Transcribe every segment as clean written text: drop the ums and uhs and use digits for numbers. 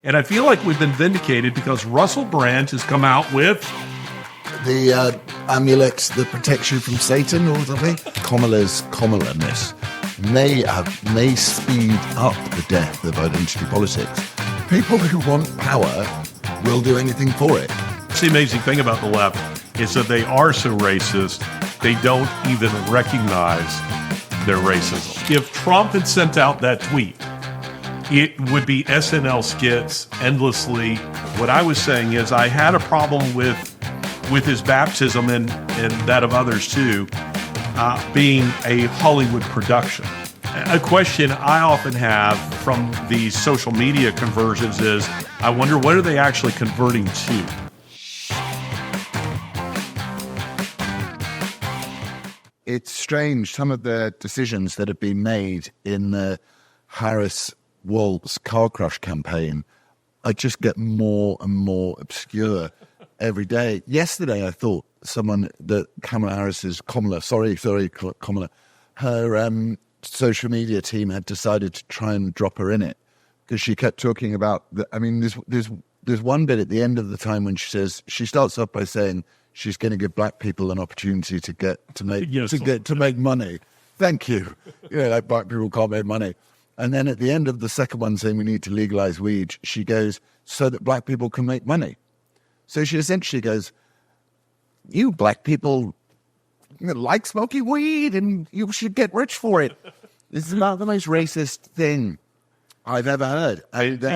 And I feel like we've been vindicated because Russell Brand has come out with the amulet that protects you from Satan or something. Kamala's may speed up the death of identity politics. People who want power will do anything for it. the amazing thing about the left is that they are so racist, they don't even recognize their racism. If Trump had sent out that tweet, it would be SNL skits endlessly. What I was saying is I had a problem with his baptism and that of others too, being a Hollywood production. A question I often have from these social media conversions is, I wonder what are they actually converting to? It's strange, some of the decisions that have been made in the Harris-Waltz car crush campaign, I just get more and more obscure every day. Yesterday, I thought Kamala, her social media team had decided to try and drop her in it because she kept talking about, there's one bit at the end of the time when she starts off by saying she's going to give black people an opportunity to make money. Thank you. Like black people can't make money. And then at the end of the second one saying we need to legalize weed, she goes, so that black people can make money. So she essentially goes, you black people like smoking weed and you should get rich for it. This is about the most racist thing I've ever heard.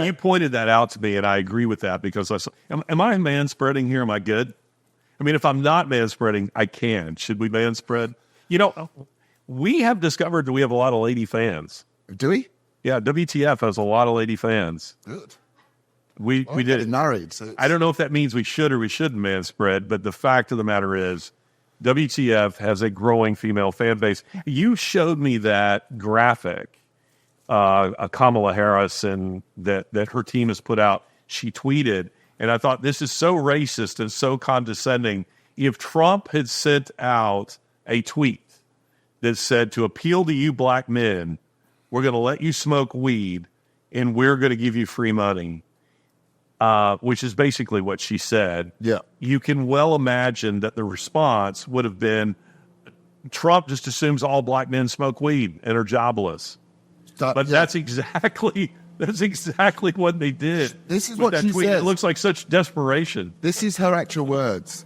You pointed that out to me, and I agree with that because am I man-spreading here? Am I good? I mean, if I'm not man-spreading, I can. Should we man-spread? We have discovered that we have a lot of lady fans. Do we? Yeah, WTF has a lot of lady fans. Good. We did it. Married. So I don't know if that means we should or we shouldn't man-spread, but the fact of the matter is WTF has a growing female fan base. You showed me that graphic, Kamala Harris, and that her team has put out. She tweeted, and I thought, this is so racist and so condescending. If Trump had sent out a tweet that said, to appeal to you black men, we're going to let you smoke weed and we're going to give you free money, which is basically what she said. Yeah. You can well imagine that the response would have been, Trump just assumes all black men smoke weed and are jobless. That's exactly what they did. This is what she tweet. says. It looks like such desperation. This is her actual words.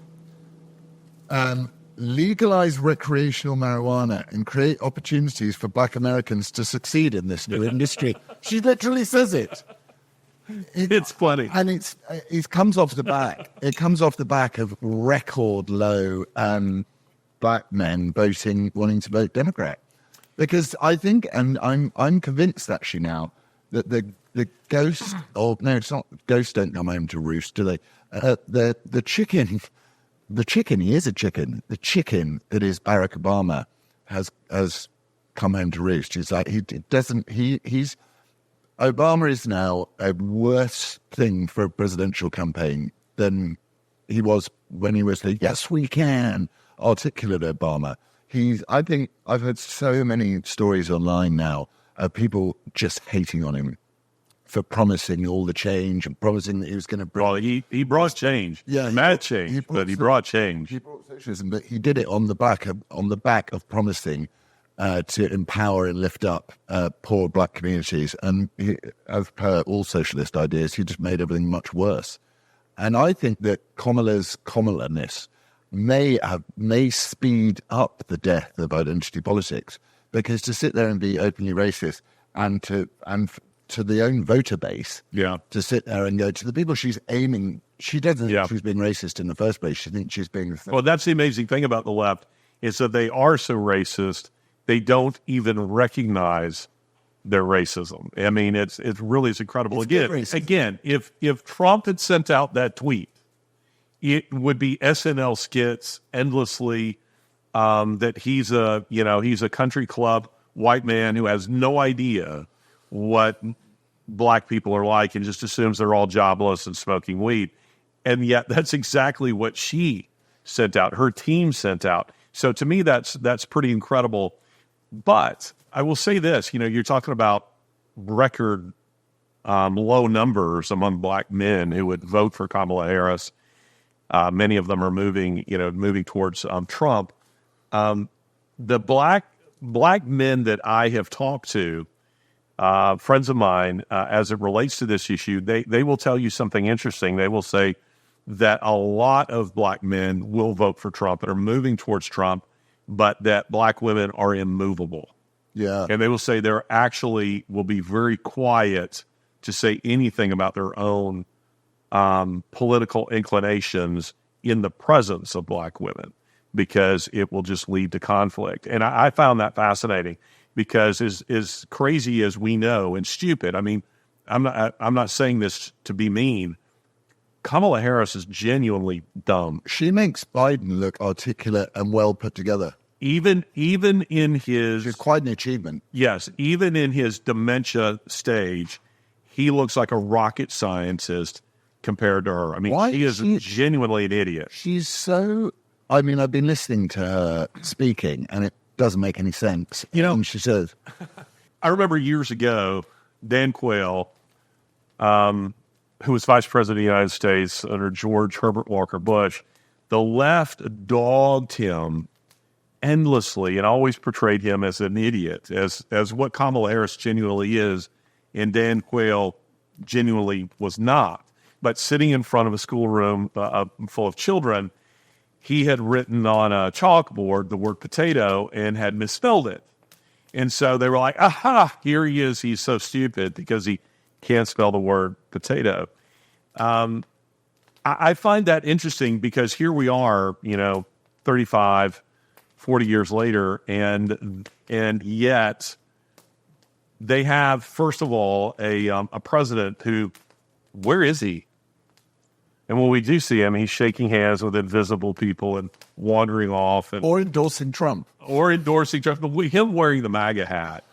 Legalize recreational marijuana and create opportunities for black Americans to succeed in this new industry. She literally says it. It's funny. And it comes off the back. It comes off the back of record low black men wanting to vote Democrat. Because I think, and I'm convinced actually now, that the ghost, it's not, ghosts don't come home to roost, do they? The chicken, he is a chicken. The chicken that is Barack Obama has come home to roost. He's like, Obama is now a worse thing for a presidential campaign than he was when he was the yes we can articulate Obama. I think I've heard so many stories online now of people just hating on him for promising all the change and promising that he was going to bring... Well, he brought change. Yeah, mad change, but he brought change. He brought socialism, but he did it on the back of promising to empower and lift up poor black communities. And as per all socialist ideas, he just made everything much worse. And I think that Kamalaness may speed up the death of identity politics, because to sit there and be openly racist and to the own voter base, to sit there and go to the people she's aiming, she doesn't think she's being racist in the first place. She thinks she's being... Well, that's the amazing thing about the left, is that they are so racist, they don't even recognize their racism. I mean, it's incredible. Again, if Trump had sent out that tweet, it would be SNL skits endlessly, that he's a country club white man who has no idea what black people are like and just assumes they're all jobless and smoking weed. And yet that's exactly what she sent out, her team sent out. So to me, that's pretty incredible. But I will say this, you're talking about record low numbers among black men who would vote for Kamala Harris. Many of them are moving towards Trump. The black men that I have talked to, friends of mine, as it relates to this issue, they will tell you something interesting. They will say that a lot of black men will vote for Trump and are moving towards Trump, but that black women are immovable. Yeah. And they will say they're actually will be very quiet to say anything about their own political inclinations in the presence of black women, because it will just lead to conflict. And I found that fascinating, because as crazy as we know and stupid, I mean, I'm not saying this to be mean, Kamala Harris is genuinely dumb. She makes Biden look articulate and well put together. Even in his... It's quite an achievement. Yes, even in his dementia stage, he looks like a rocket scientist compared to her. I mean, he is genuinely an idiot. She's so... I mean, I've been listening to her speaking, and it doesn't make any sense. And she says... I remember years ago, Dan Quayle, who was vice president of the United States under George Herbert Walker Bush, the left dogged him endlessly and always portrayed him as an idiot, as what Kamala Harris genuinely is, and Dan Quayle genuinely was not. But sitting in front of a schoolroom full of children, he had written on a chalkboard the word potato and had misspelled it. And so they were like, aha, here he is. He's so stupid because he can't spell the word potato. I find that interesting, because here we are, 35, 40 years later, and yet they have, first of all, a president who, where is he? And when we do see him, he's shaking hands with invisible people and wandering off. Or endorsing Trump. Him wearing the MAGA hat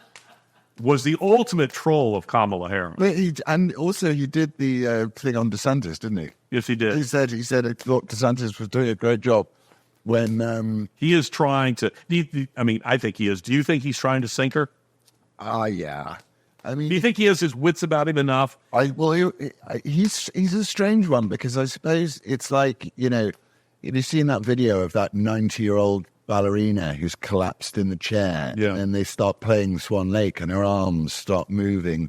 was the ultimate troll of Kamala Harris. But and also he did the thing on DeSantis, didn't he? Yes, he did. He said he thought DeSantis was doing a great job when... he is trying to... I think he is. Do you think he's trying to sink her? Yeah. I mean, do you think he has his wits about him enough? He's a strange one, because I suppose it's like, you've seen that video of that 90-year-old ballerina who's collapsed in the chair, and they start playing Swan Lake, and her arms start moving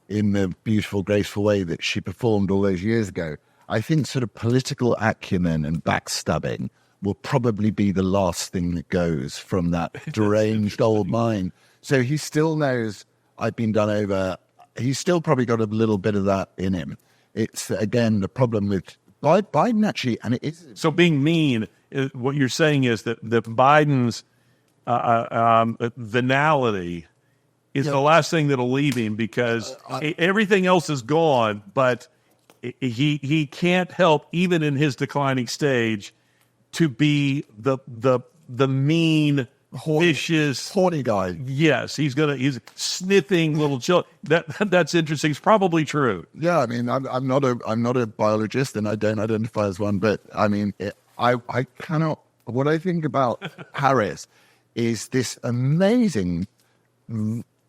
in the beautiful, graceful way that she performed all those years ago. I think sort of political acumen and backstabbing will probably be the last thing that goes from that deranged old mind. So he still knows... I've been done over. He's still probably got a little bit of that in him. It's, again, the problem with Biden, actually, and it is... So being mean, what you're saying is that Biden's venality is the last thing that'll leave him, because everything else is gone, but he can't help, even in his declining stage, to be the mean... vicious, horny guy. Yes, he's sniffing little children. That's interesting. It's probably true. Yeah, I mean, I'm not a biologist, and I don't identify as one. But I mean, I cannot. What I think about Harris is this amazing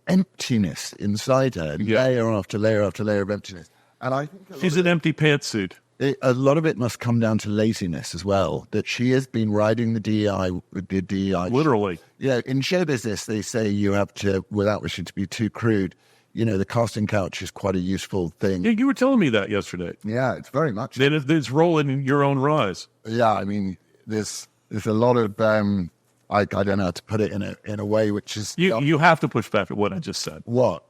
emptiness inside her, layer after layer after layer of emptiness. And I think she's an empty pantsuit. A lot of it must come down to laziness as well, that she has been riding the DEI. Literally. Yeah, in show business, they say you have to, without wishing to be too crude, the casting couch is quite a useful thing. Yeah, you were telling me that yesterday. Yeah, it's very much. Then it's rolling in your own rise. Yeah, I mean, there's a lot of, I don't know how to put it in a way which is... You have to push back at what I just said. What?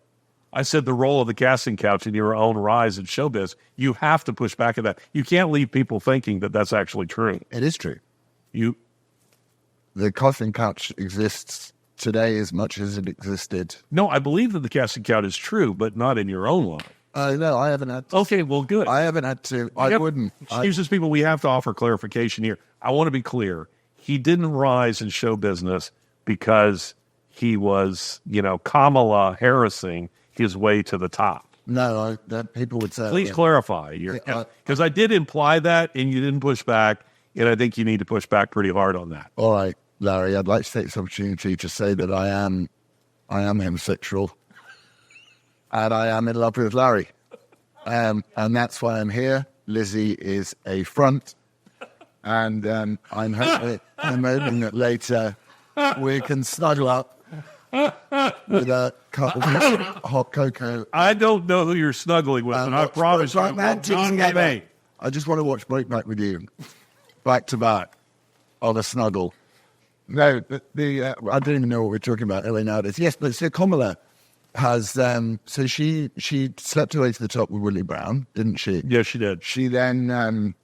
I said the role of the casting couch in your own rise in showbiz. You have to push back at that. You can't leave people thinking that that's actually true. It is true. The casting couch exists today as much as it existed. No, I believe that the casting couch is true, but not in your own life. No, I haven't had to. Okay, well, good. I haven't had to. I wouldn't. Excuses, people, we have to offer clarification here. I want to be clear. He didn't rise in show business because he was, Kamala Harrising his way to the top. No, that people would say. Please clarify, because I did imply that, and you didn't push back, and I think you need to push back pretty hard on that. All right, Larry, I'd like to take this opportunity to say that I am homosexual, and I am in love with Larry. And that's why I'm here. Lizzie is a front. And I'm hoping that later we can snuggle up with a cup of hot cocoa. I don't know who you're snuggling with, and I promise I won't get me. I just want to watch Breakback with you, back to back, on a snuggle. No, I don't even know what we're talking about early nowadays. Yes, but so Kamala has, so she slept her way to the top with Willie Brown, didn't she? Yes, she did. She then,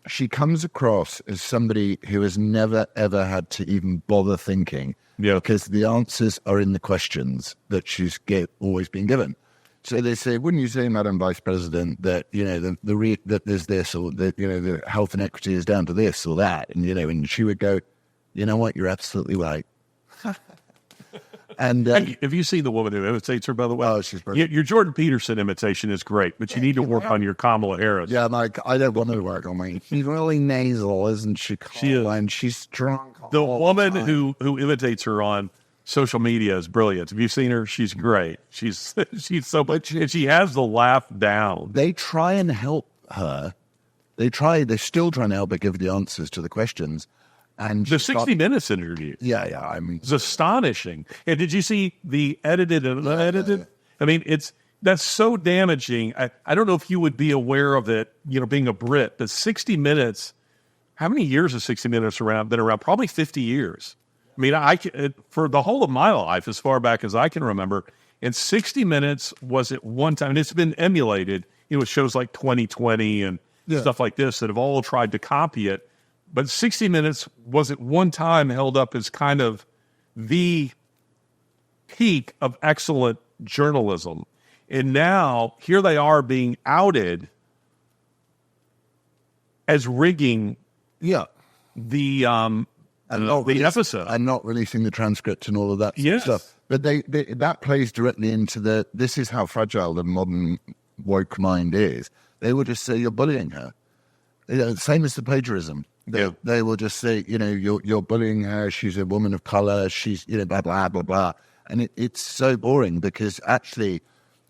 she comes across as somebody who has never, ever had to even bother thinking. Yeah. Because the answers are in the questions that she's always been given. So they say, wouldn't you say, Madam Vice President, that, you know, that there's this, or that, you know, the health and equity is down to this or that? And, you know, and she would go, you know what, you're absolutely right. And have you seen the woman who imitates her, by the way? Oh, she's brilliant. Your Jordan Peterson imitation is great, but you need to work on your Kamala Harris. Yeah, like, I don't want to work on me. She's really nasal, isn't she? She is. And she's drunk. The woman who imitates her on social media is brilliant. Have you seen her? She's great. She's so much, and she has the laugh down. They try and help her. They're still trying to help her give the answers to the questions. And The 60 Minutes interview. Yeah, I mean, It's astonishing. And did you see the edited and unedited? I mean, that's so damaging. I don't know if you would be aware of it, you know, being a Brit, but 60 Minutes, how many years has 60 Minutes been around? Probably 50 years. I mean, for the whole of my life, as far back as I can remember, and 60 Minutes was at one time, and it's been emulated, you know, with shows like 2020 and stuff like this that have all tried to copy it. But 60 Minutes was at one time held up as kind of the peak of excellent journalism. And now here they are being outed as rigging the episode. And not releasing the transcript and all of that stuff. But that plays directly into this is how fragile the modern woke mind is. They will just say, you're bullying her. You know, same as the plagiarism. They will just say, you know, you're bullying her. She's a woman of color. She's, you know, blah, blah, blah, blah. And it's so boring because actually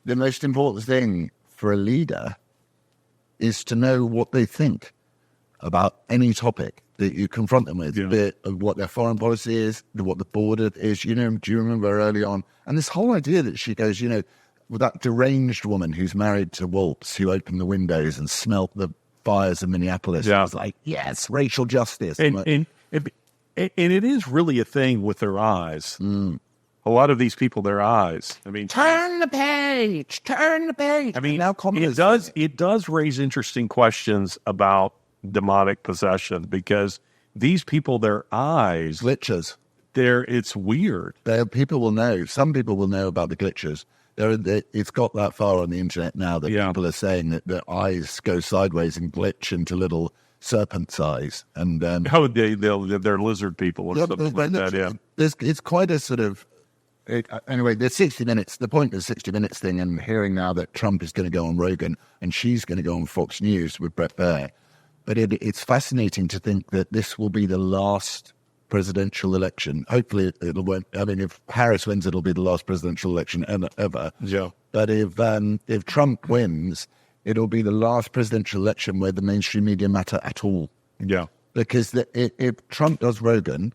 the most important thing for a leader is to know what they think about any topic that you confront them with, be it of what their foreign policy is, what the border is. You know, do you remember early on? And this whole idea that she goes, you know, with that deranged woman who's married to Waltz, who opened the windows and smelt the fires in Minneapolis. Yeah. I was like, yes, racial justice. And it is really a thing with their eyes. A lot of these people, their eyes. I mean, turn the page. I mean, it does raise interesting questions about demonic possession because these people, their eyes glitches. It's weird. People will know. Some people will know about the glitches. It's got that far on the internet now that people are saying that their eyes go sideways and glitch into little serpent's eyes. And they're lizard people or something like that. It's quite a sort of anyway. There's 60 Minutes. The point of the 60 Minutes thing, and hearing now that Trump is going to go on Rogan and she's going to go on Fox News with Bret Baier. But it's fascinating to think that this will be the last presidential election. Hopefully it'll win. I mean, if Harris wins, it'll be the last presidential election ever. Yeah. But if Trump wins, it'll be the last presidential election where the mainstream media matter at all. Yeah. Because if Trump does Rogan,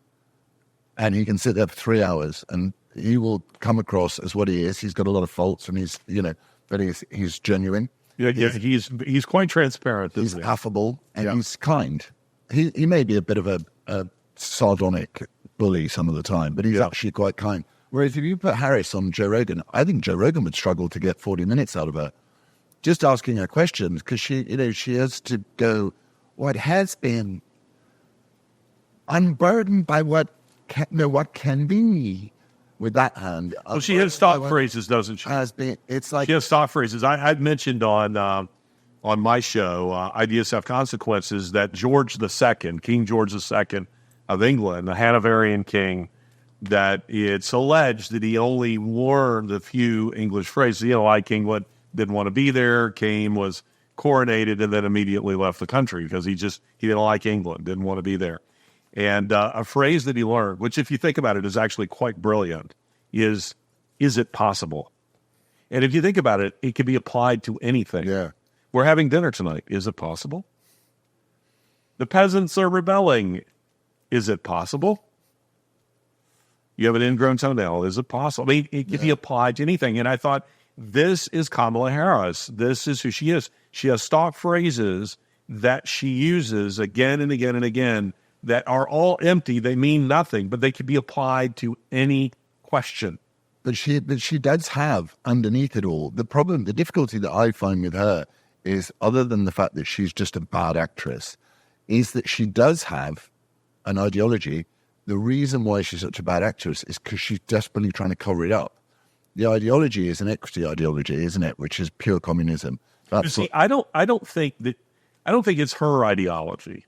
and he can sit there for 3 hours, and he will come across as what he is. He's got a lot of faults, and he's, you know, but he's genuine. Yeah, he's quite transparent. He's affable and he's kind. He may be a bit of a sardonic bully some of the time, but he's actually quite kind. Whereas if you put Harris on Joe Rogan, I think Joe Rogan would struggle to get 40 minutes out of her. Just asking her questions, because she has to go, what has been unburdened by what can be. With that hand. Well, she has stock phrases, doesn't she? It's like she has stock phrases. I'd mentioned on my show, Ideas Have Consequences, that King George II of England, the Hanoverian king, that it's alleged that he only learned a few English phrases. He didn't like England, didn't want to be there, was coronated, and then immediately left the country because he didn't like England, didn't want to be there. And a phrase that he learned, which if you think about it is actually quite brilliant, is it possible? And if you think about it, it can be applied to anything. Yeah. We're having dinner tonight. Is it possible? The peasants are rebelling. Is it possible? You have an ingrown toenail. Is it possible? I mean, it can be applied to anything. And I thought, this is Kamala Harris. This is who she is. She has stock phrases that she uses again and again and again that are all empty. They mean nothing, but they can be applied to any question. But she does have underneath it all the difficulty that I find with her is, other than the fact that she's just a bad actress, is that she does have an ideology. The reason why she's such a bad actress is because she's desperately trying to cover it up. The ideology is an equity ideology, isn't it? Which is pure communism. I don't think it's her ideology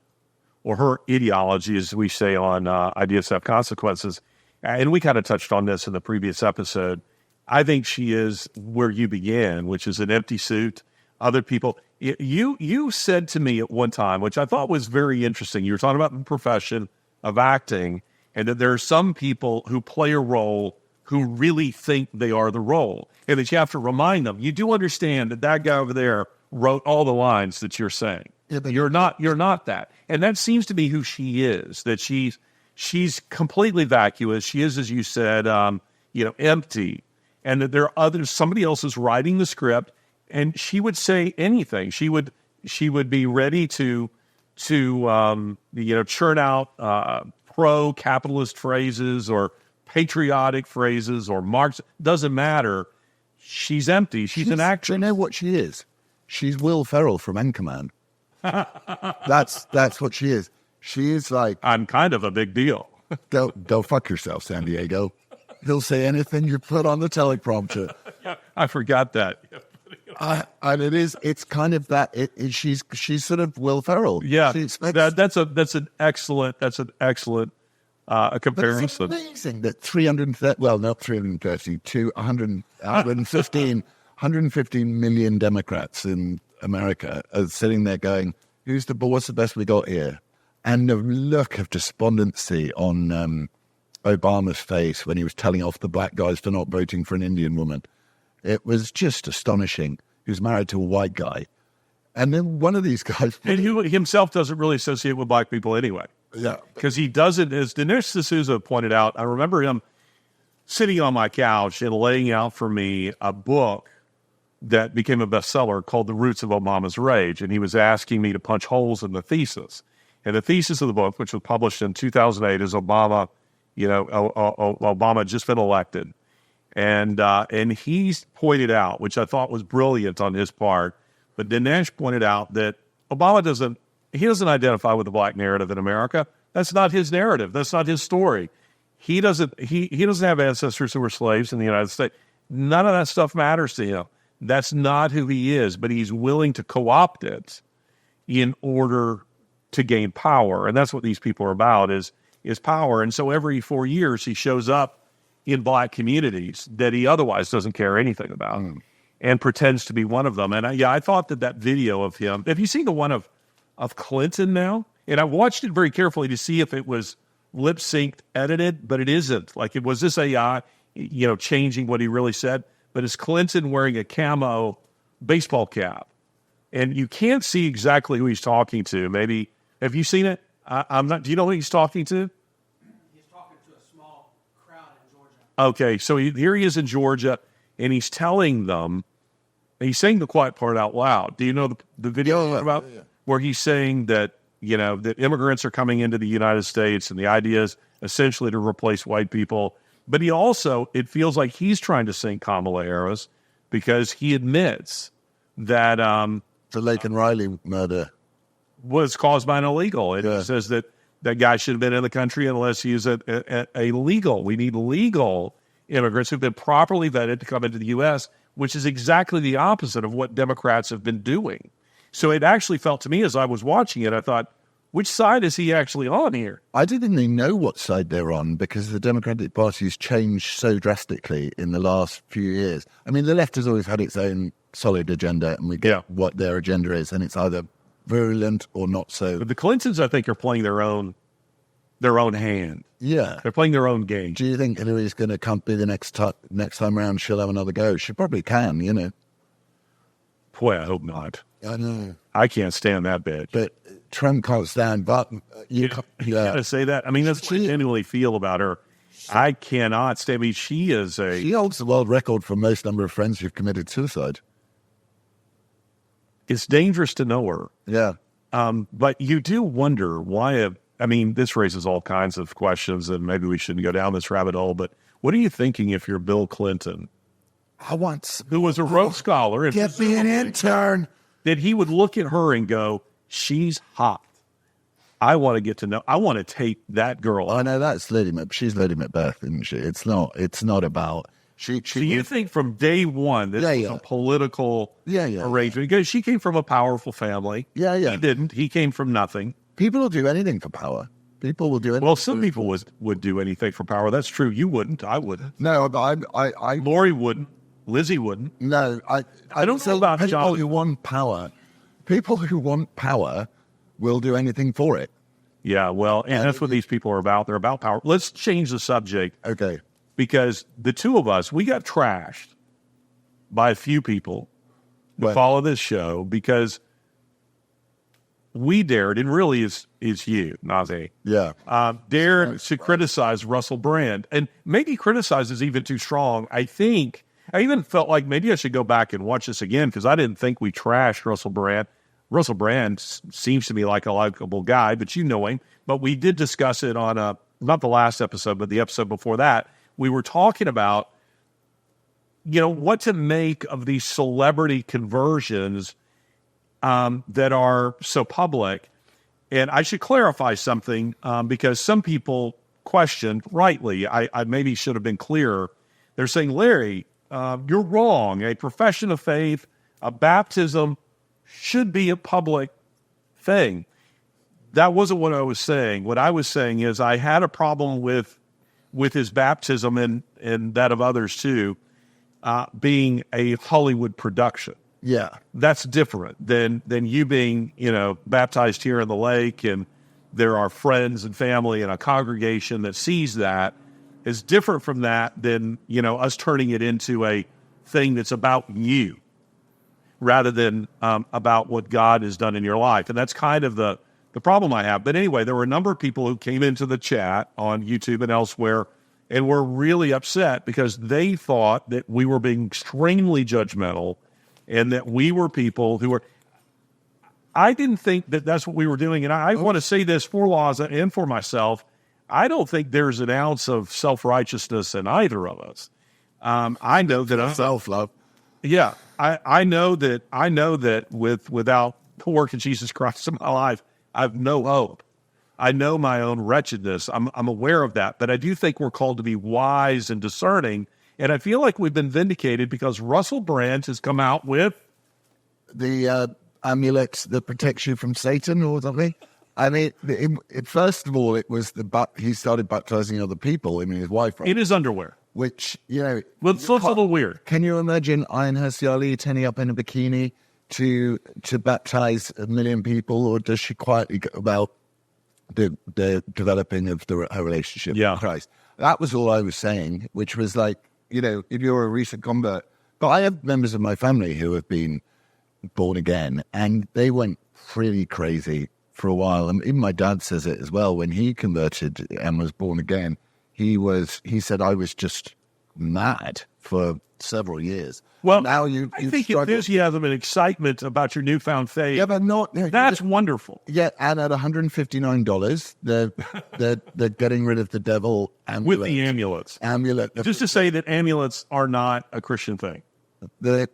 or her ideology, as we say on Ideas Have Consequences. And we kind of touched on this in the previous episode. I think she is where you began, which is an empty suit. Other people, you said to me at one time, which I thought was very interesting. You were talking about the profession of acting, and that there are some people who play a role who really think they are the role, and that you have to remind them, you do understand that that guy over there wrote all the lines that you're saying. Yeah, but you're not that. And that seems to be who she is, that she's completely vacuous. She is, as you said, empty, and that there are others, somebody else is writing the script, and she would say anything. She would be ready to churn out pro-capitalist phrases or patriotic phrases or Marx. Doesn't matter. She's empty. She's an actress. Do you know what she is? She's Will Ferrell from Anchorman. That's what she is. She is like, I'm kind of a big deal. Go fuck yourself, San Diego. He'll say anything you put on the teleprompter. I forgot that. And it's kind of that. She's sort of Will Ferrell. Yeah, that's an excellent comparison. But it's amazing that 115 million Democrats in America are sitting there going, what's the best we got here? And the look of despondency on Obama's face when he was telling off the black guys for not voting for an Indian woman. It was just astonishing. He was married to a white guy. And then one of these guys... And he himself doesn't really associate with black people anyway. Yeah. Because he doesn't, as Dinesh D'Souza pointed out, I remember him sitting on my couch and laying out for me a book that became a bestseller called The Roots of Obama's Rage. And he was asking me to punch holes in the thesis. And the thesis of the book, which was published in 2008, is Obama had just been elected. And he's pointed out, which I thought was brilliant on his part, but Dinesh pointed out that Obama doesn't identify with the black narrative in America. That's not his narrative. That's not his story. He doesn't have ancestors who were slaves in the United States. None of that stuff matters to him. That's not who he is, but he's willing to co-opt it in order to gain power. And that's what these people are about, is power. And so every 4 years he shows up in black communities that he otherwise doesn't care anything about and pretends to be one of them. And I thought that video of him, have you seen the one of Clinton now? And I watched it very carefully to see if it was lip-synced, edited, but it isn't. Like, it was this AI, changing what he really said, but it's Clinton wearing a camo baseball cap. And you can't see exactly who he's talking to. Maybe, have you seen it? Do you know who he's talking to? He's talking to a small crowd in Georgia. Okay, so here he is in Georgia, and he's telling them, he's saying the quiet part out loud. Do you know the video about where he's saying that, that immigrants are coming into the United States, and the idea is essentially to replace white people. But he also, it feels like he's trying to sink Kamala Harris because he admits that the Laken Riley murder was caused by an illegal. And he says that guy should have been in the country unless he is a legal. We need legal immigrants who've been properly vetted to come into the U.S., which is exactly the opposite of what Democrats have been doing. So it actually felt to me as I was watching it, I thought, which side is he actually on here? I didn't even know what side they're on because the Democratic Party has changed so drastically in the last few years. I mean, the left has always had its own solid agenda, and we get what their agenda is, and it's either virulent or not so. But the Clintons, I think, are playing their own their own hand. Yeah. They're playing their own game. Do you think Hillary's going to come be the next time around? She'll have another go. She probably can, you know. Boy, I hope not. I know. I can't stand that bitch. But Trump can't stand Biden. You gotta say that. I mean, that's what I genuinely feel about her. I cannot stand. I mean, she is She holds the world record for most number of friends who've committed suicide. It's dangerous to know her. Yeah. But you do wonder why. I mean, this raises all kinds of questions, and maybe we shouldn't go down this rabbit hole. But what are you thinking if you're Bill Clinton, who was a Rhodes Scholar, and get me an intern? That he would look at her and go, "She's hot. I want to get to know. I want to take that girl." I know that's Lady Macbeth. She's Lady Macbeth, isn't she? It's not about she. Do you think from day one this was a political arrangement? Because she came from a powerful family. Yeah. He didn't. He came from nothing. People will do anything for power. People will do anything. Well, some people would do anything for power. That's true. You wouldn't. I wouldn't. No, but I Lori wouldn't. Lizzie wouldn't. No, I don't know about people who want power. People who want power will do anything for it. Yeah, well, and that's what these people are about. They're about power. Let's change the subject. Okay. Because the two of us, we got trashed by a few people who follow this show because we dared, and really is you, not me. Yeah. Dared to criticize Russell Brand. And maybe criticize is even too strong. I think, I even felt like maybe I should go back and watch this again because I didn't think we trashed Russell Brand. Russell Brand seems to me like a likable guy, but you know him. But we did discuss it on not the last episode, but the episode before that. We were talking about, what to make of these celebrity conversions that are so public. And I should clarify something because some people questioned, rightly, I maybe should have been clearer. They're saying, Larry, you're wrong. A profession of faith, a baptism should be a public thing. That wasn't what I was saying. What I was saying is I had a problem with his baptism and that of others too, being a Hollywood production. Yeah. That's different than you being, baptized here in the lake and there are friends and family and a congregation that sees that. Is different from that than, us turning it into a thing that's about you rather than about what God has done in your life. And that's kind of the problem I have. But anyway, there were a number of people who came into the chat on YouTube and elsewhere and were really upset because they thought that we were being extremely judgmental and that we were people who were... I didn't think that that's what we were doing. And I want to say this for Laws and for myself. I don't think there's an ounce of self-righteousness in either of us. I know that... Self-love. Yeah. I know that without the work of Jesus Christ in my life, I have no hope. I know my own wretchedness. I'm aware of that. But I do think we're called to be wise and discerning. And I feel like we've been vindicated because Russell Brand has come out with... the amulet that protects you from Satan or something. I mean, first of all, it was he started baptizing other people. I mean, his wife. Right? In his underwear. Which, Well, it's a little weird. Can you imagine Ian Hesiali turning up in a bikini to baptize 1 million people, or does she quietly go about the developing of her relationship with Christ? That was all I was saying, which was like, if you're a recent convert. But I have members of my family who have been born again, and they went pretty crazy for a while. And even my dad says it as well. When he converted and was born again, he said, I was just mad for several years. Well, now I think enthusiasm and excitement about your newfound faith. Yeah, but that's wonderful. Yeah, and at $159, they're getting rid of the devil amulet. With the amulets. Amulet. Just to say that amulets are not a Christian thing. They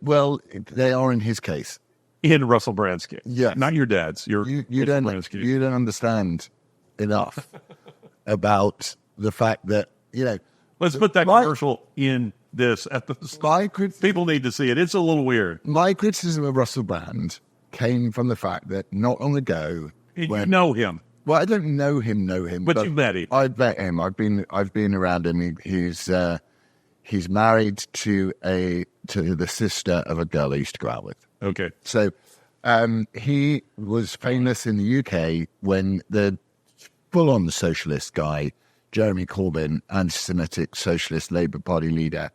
are in his case. In Russell Brand's case. Yes. Not your dad's. You don't understand enough about the fact that, Let's put that commercial in this at the people need to see it. It's a little weird. My criticism of Russell Brand came from the fact that not long ago, you know him. Well, I don't know him, but you've met him. I've met him. I've been around him. He's married to the sister of a girl I used to go out with. Okay. So he was famous in the UK when the full-on socialist guy, Jeremy Corbyn, anti-Semitic socialist Labour Party leader,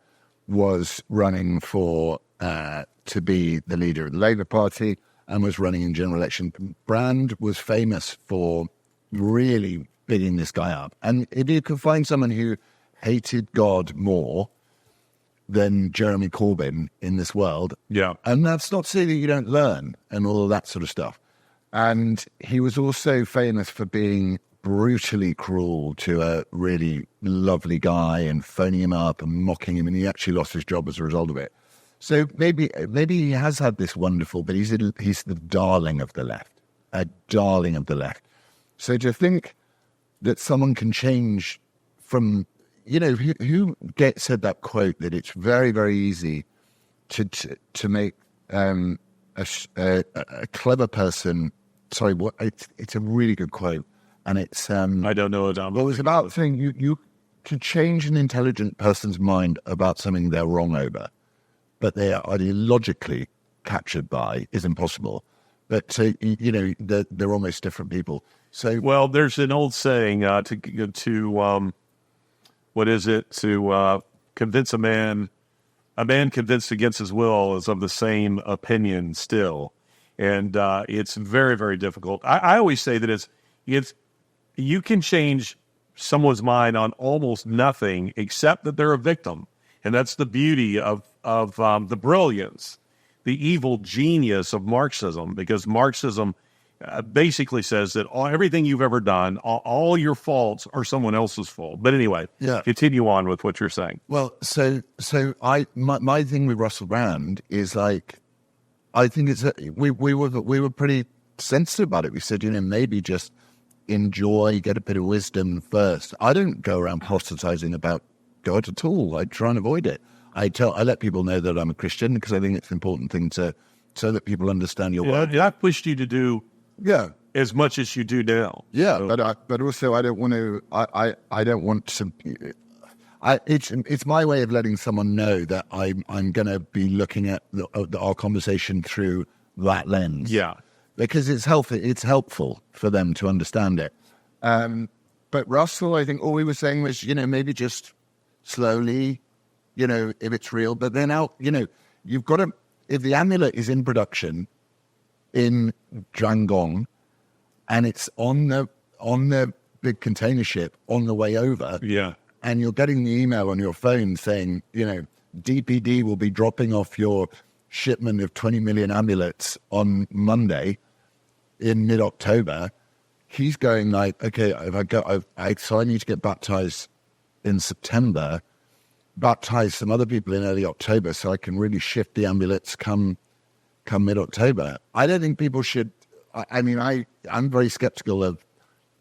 was running for to be the leader of the Labour Party and was running in general election. Brand was famous for really bigging this guy up. And if you could find someone who hated God more than Jeremy Corbyn in this world, and that's not to say that you don't learn and all of that sort of stuff. And he was also famous for being brutally cruel to a really lovely guy and phoning him up and mocking him, and he actually lost his job as a result of it. So maybe he has had this wonderful, but he's the darling of the left, a darling of the left. So to think that someone can change from, who said that quote that it's very, very easy to make a clever person. Sorry, what? It's a really good quote, and it's I don't know it. Well, it was about saying you to change an intelligent person's mind about something they're wrong over, but they are ideologically captured by, is impossible. But they're almost different people. So well, there's an old saying to what is it? To convince a man convinced against his will is of the same opinion still. And it's very, very difficult. I always say that it's you can change someone's mind on almost nothing except that they're a victim. And that's the beauty of the brilliance, the evil genius of Marxism, because Marxism basically says that everything you've ever done, all your faults are someone else's fault. But anyway, continue on with what you're saying. Well, so my thing with Russell Brand is like, I think we were pretty sensitive about it. We said, maybe just enjoy, get a bit of wisdom first. I don't go around proselytizing about God at all. I try and avoid it. I let people know that I'm a Christian because I think it's an important thing so that people understand your word. I pushed you to do as much as you do now. Yeah, so. But also I don't want to. I don't want to. It's my way of letting someone know that I'm going to be looking at our conversation through that lens. Yeah, because it's healthy. It's helpful for them to understand it. But Russell, I think all we were saying was, maybe just slowly, if it's real. But then you've got to. If the amulet is in production in Zhangong, and it's on the big container ship on the way over. Yeah. And you're getting the email on your phone saying, DPD will be dropping off your shipment of 20 million amulets on Monday in mid-October. He's going like, okay, so I need to get baptized in September, baptize some other people in early October so I can really shift the amulets come mid-October. I don't think people should, I'm very skeptical of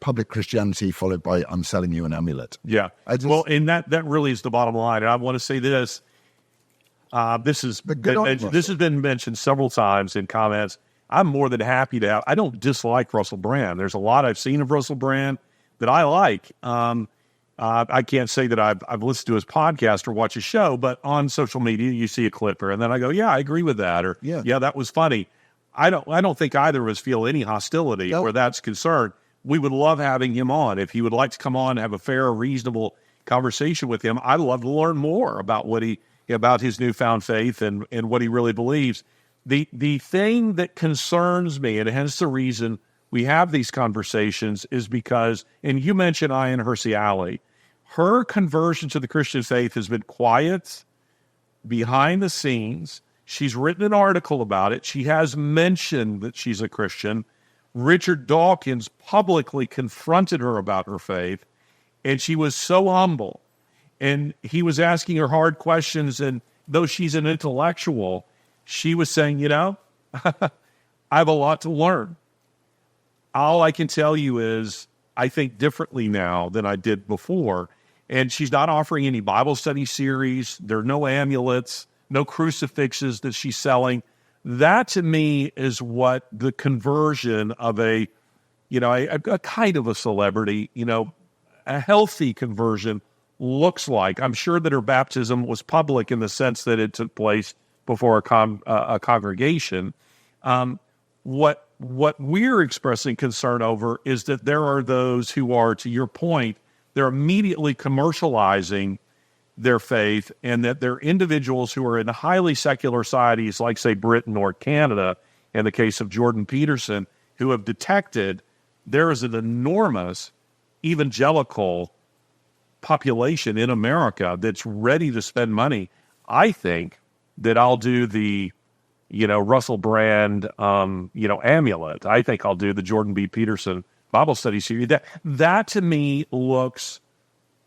public Christianity followed by I'm selling you an amulet. Yeah. And that really is the bottom line. And I want to say this. This has been mentioned several times in comments. I'm more than happy to have. I don't dislike Russell Brand. There's a lot I've seen of Russell Brand that I like. I can't say that I've listened to his podcast or watched his show, but on social media you see a clip and then I go, yeah, I agree with that, or yeah, that was funny. I don't think either of us feel any hostility where that's concerned. We would love having him on. If he would like to come on and have a fair, reasonable conversation with him, I'd love to learn more about about his newfound faith and what he really believes. The thing that concerns me, and hence the reason we have these conversations, is because, and you mentioned Ayaan Hirsi Ali, her conversion to the Christian faith has been quiet, behind the scenes. She's written an article about it. She has mentioned that she's a Christian. Richard Dawkins publicly confronted her about her faith, and she was so humble. And he was asking her hard questions, and though she's an intellectual, she was saying, I have a lot to learn. All I can tell you is I think differently now than I did before. And she's not offering any Bible study series. There are no amulets, no crucifixes that she's selling. That to me is what the conversion of a kind of a celebrity, a healthy conversion looks like. I'm sure that her baptism was public in the sense that it took place before a congregation. What What we're expressing concern over is that there are those who are, to your point, they're immediately commercializing their faith, and that they're individuals who are in highly secular societies like, say, Britain or Canada, in the case of Jordan Peterson, who have detected there is an enormous evangelical population in America that's ready to spend money. I think that I'll do the, Russell Brand, amulet. I think I'll do the Jordan B. Peterson Bible study series. That to me looks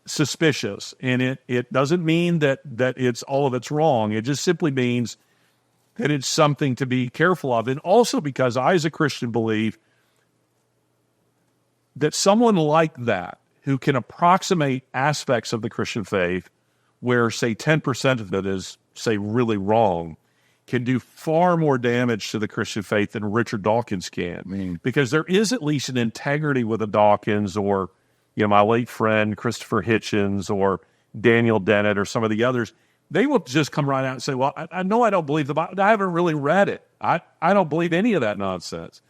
suspicious, and it doesn't mean that it's all of it's wrong. It just simply means that it's something to be careful of, and also because I, as a Christian, believe that someone like that, who can approximate aspects of the Christian faith where, say, 10% of it is, say, really wrong, can do far more damage to the Christian faith than Richard Dawkins can. Because there is at least an integrity with a Dawkins, or my late friend Christopher Hitchens, or Daniel Dennett, or some of the others. They will just come right out and say, well, I know I don't believe the Bible. I haven't really read it. I don't believe any of that nonsense.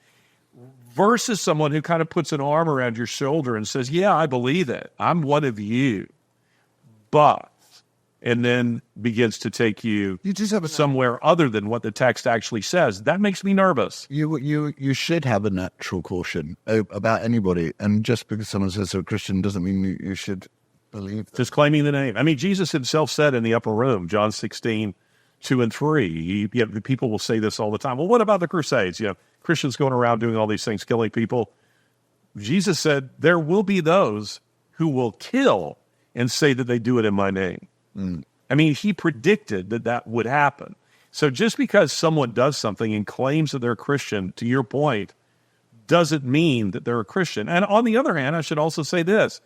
Versus someone who kind of puts an arm around your shoulder and says, yeah, I believe it. I'm one of you. But, and then begins to take you just have somewhere other than what the text actually says. That makes me nervous. You should have a natural caution about anybody. And just because someone says they're a Christian doesn't mean you should believe them. Just claiming the name. I mean, Jesus himself said in the upper room, John 16, 2 and 3, people will say this all the time. Well, what about the Crusades? Christians going around doing all these things, killing people. Jesus said, there will be those who will kill and say that they do it in my name. I mean, he predicted that would happen. So just because someone does something and claims that they're a Christian, to your point, doesn't mean that they're a Christian. And on the other hand, I should also say this.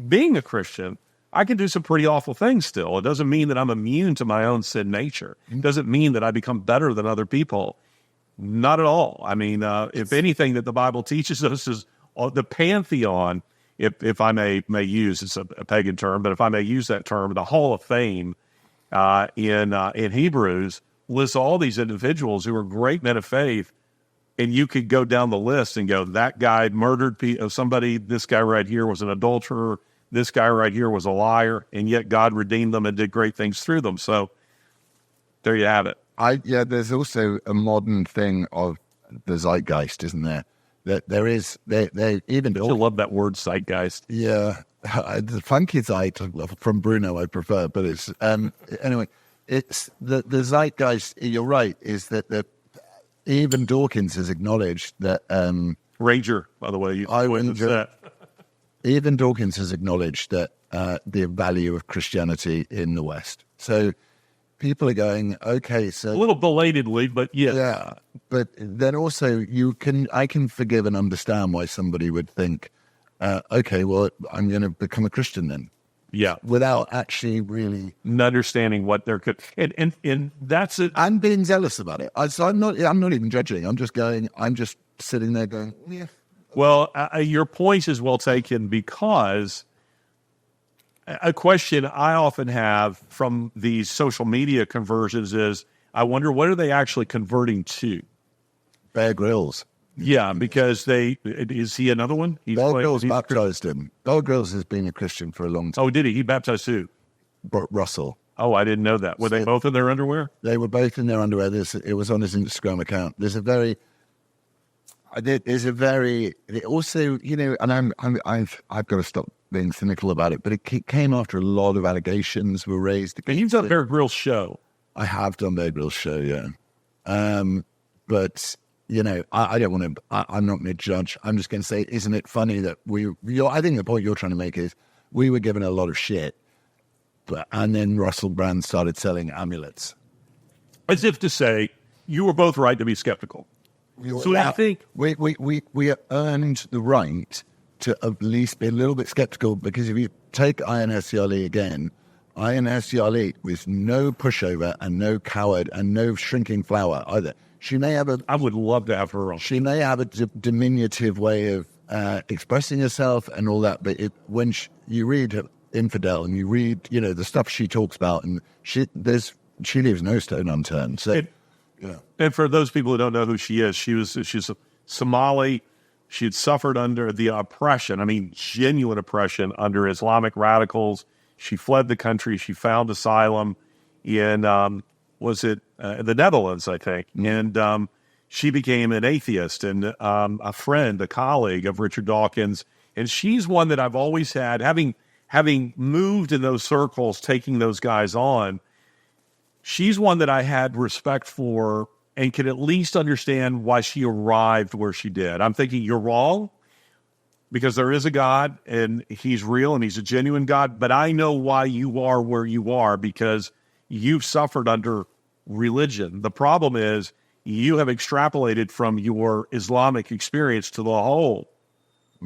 Being a Christian, I can do some pretty awful things still. It doesn't mean that I'm immune to my own sin nature. It doesn't mean that I become better than other people. Not at all. I mean, if anything that the Bible teaches us is the pantheon, if I may use, it's a pagan term, but if I may use that term, the Hall of Fame in Hebrews lists all these individuals who are great men of faith, and you could go down the list and go, that guy murdered somebody, this guy right here was an adulterer, this guy right here was a liar, and yet God redeemed them and did great things through them. So there you have it. There's also a modern thing of the zeitgeist, isn't there? That there is, they even... I love that word, zeitgeist. Yeah, the funky zeit from Bruno I prefer, but it's, anyway, it's the zeitgeist, you're right, is that even Dawkins has acknowledged that... Ranger, by the way. Even Dawkins has acknowledged that the value of Christianity in the West. So people are going, okay, so... A little belatedly, but yes. Yeah, but then also I can forgive and understand why somebody would think, okay, well, I'm going to become a Christian then. Yeah. Without actually really... understanding what there could... And that's it. I'm being zealous about it. So I'm not even judging. I'm just sitting there going, yeah. Well, your point is well taken, because a question I often have from these social media conversions is, I wonder, what are they actually converting to? Bear Grylls. Yeah, because is he another one? Bear Grylls baptized him. Bear Grylls has been a Christian for a long time. Oh, did he? He baptized who? Russell. Oh, I didn't know that. Were they both in their underwear? They were both in their underwear. It was on his Instagram account. Also, and I've got to stop being cynical about it, but it came after a lot of allegations were raised. And you've done Bear Grylls' show. I have done Bear Grylls' show, yeah. But I don't want to. I'm not going to judge. I'm just going to say, isn't it funny that I think the point you're trying to make is we were given a lot of shit, and then Russell Brand started selling amulets, as if to say you were both right to be skeptical. So I think we earned the right to at least be a little bit skeptical, because if you take Ines Yali again, Ines Yali was no pushover and no coward and no shrinking flower either. She may have I would love to have her on. She may have a diminutive way of expressing herself and all that, but when you read Infidel and you read the stuff she talks about, and she leaves no stone unturned. So. And for those people who don't know who she is, she's Somali. She had suffered under the oppression, I mean, genuine oppression under Islamic radicals. She fled the country. She found asylum in, the Netherlands, I think. And she became an atheist and a friend, a colleague of Richard Dawkins. And she's one that I've always had, having moved in those circles, taking those guys on, she's one that I had respect for and could at least understand why she arrived where she did. I'm thinking, you're wrong, because there is a God, and he's real, and he's a genuine God, but I know why you are where you are, because you've suffered under religion. The problem is you have extrapolated from your Islamic experience to the whole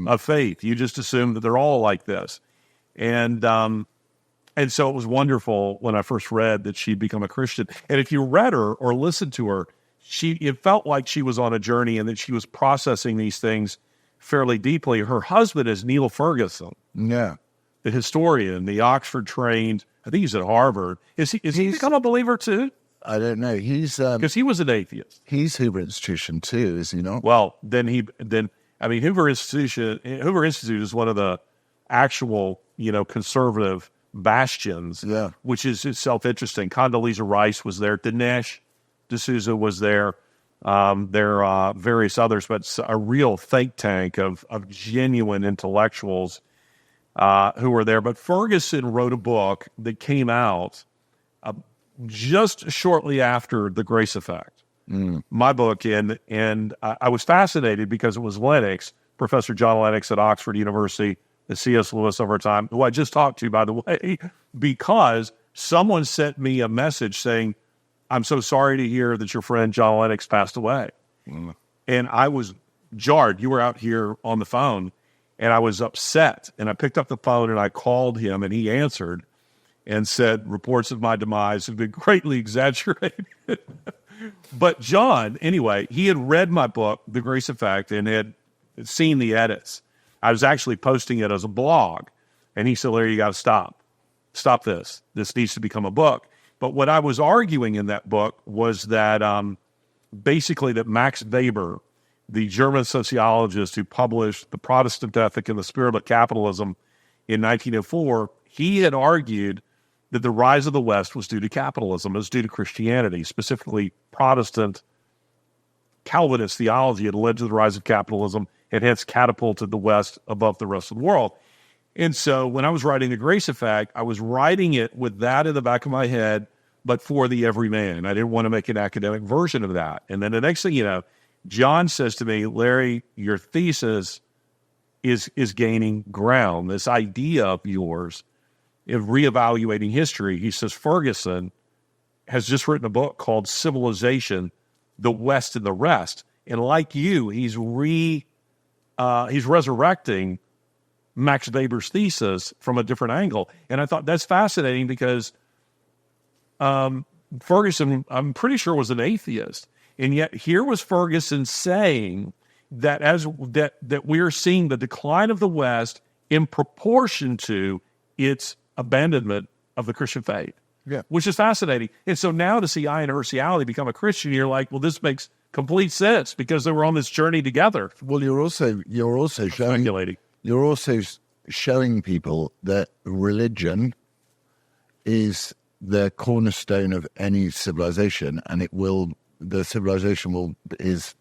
of faith. You just assume that they're all like this. And so it was wonderful when I first read that she'd become a Christian. And if you read her or listened to her, it felt like she was on a journey and that she was processing these things fairly deeply. Her husband is Neil Ferguson. Yeah. The historian, the Oxford-trained, I think he's at Harvard. Is he become a believer too? I don't know. He's Because he was an atheist. he's Hoover Institution too, is he not? Well, Hoover Institute is one of the actual, conservative bastions, Yeah. which is itself interesting. Condoleezza Rice was there. Dinesh D'Souza was there. There are various others, but a real think tank of genuine intellectuals who were there. But Ferguson wrote a book that came out just shortly after The Grace Effect, my book, and I was fascinated because it was Lennox, Professor John Lennox at Oxford University, the C.S. Lewis of our time, who I just talked to, by the way, because someone sent me a message saying, I'm so sorry to hear that your friend John Lennox passed away. And I was jarred. You were out here on the phone, and I was upset. And I picked up the phone, and I called him, and he answered and said, reports of my demise have been greatly exaggerated. But John, anyway, he had read my book, The Grace Effect, and had seen the edits. I was actually posting it as a blog. And he said, Larry, you got to stop. Stop this. This needs to become a book. But what I was arguing in that book was that basically that Max Weber, the German sociologist who published The Protestant Ethic and the Spirit of Capitalism in 1904, he had argued that the rise of the West was due to capitalism, it was due to Christianity, specifically Protestant Calvinist theology had led to the rise of capitalism and hence catapulted the West above the rest of the world. And so when I was writing The Grace Effect, I was writing it with that in the back of my head, but for the everyman. I didn't want to make an academic version of that. And then the next thing you know, John says to me, Larry, your thesis is gaining ground. This idea of yours of reevaluating history. He says, Ferguson has just written a book called Civilization, the West and the Rest. And like you, he's resurrecting Max Weber's thesis from a different angle. And I thought that's fascinating because Ferguson, I'm pretty sure, was an atheist. And yet here was Ferguson saying that that we are seeing the decline of the West in proportion to its abandonment of the Christian faith, which is fascinating. And so now to see Ian Ursiali become a Christian, you're like, well, this makes complete sense because they were on this journey together. Well, you're also showing you're also showing people that religion is the cornerstone of any civilization, and the civilization is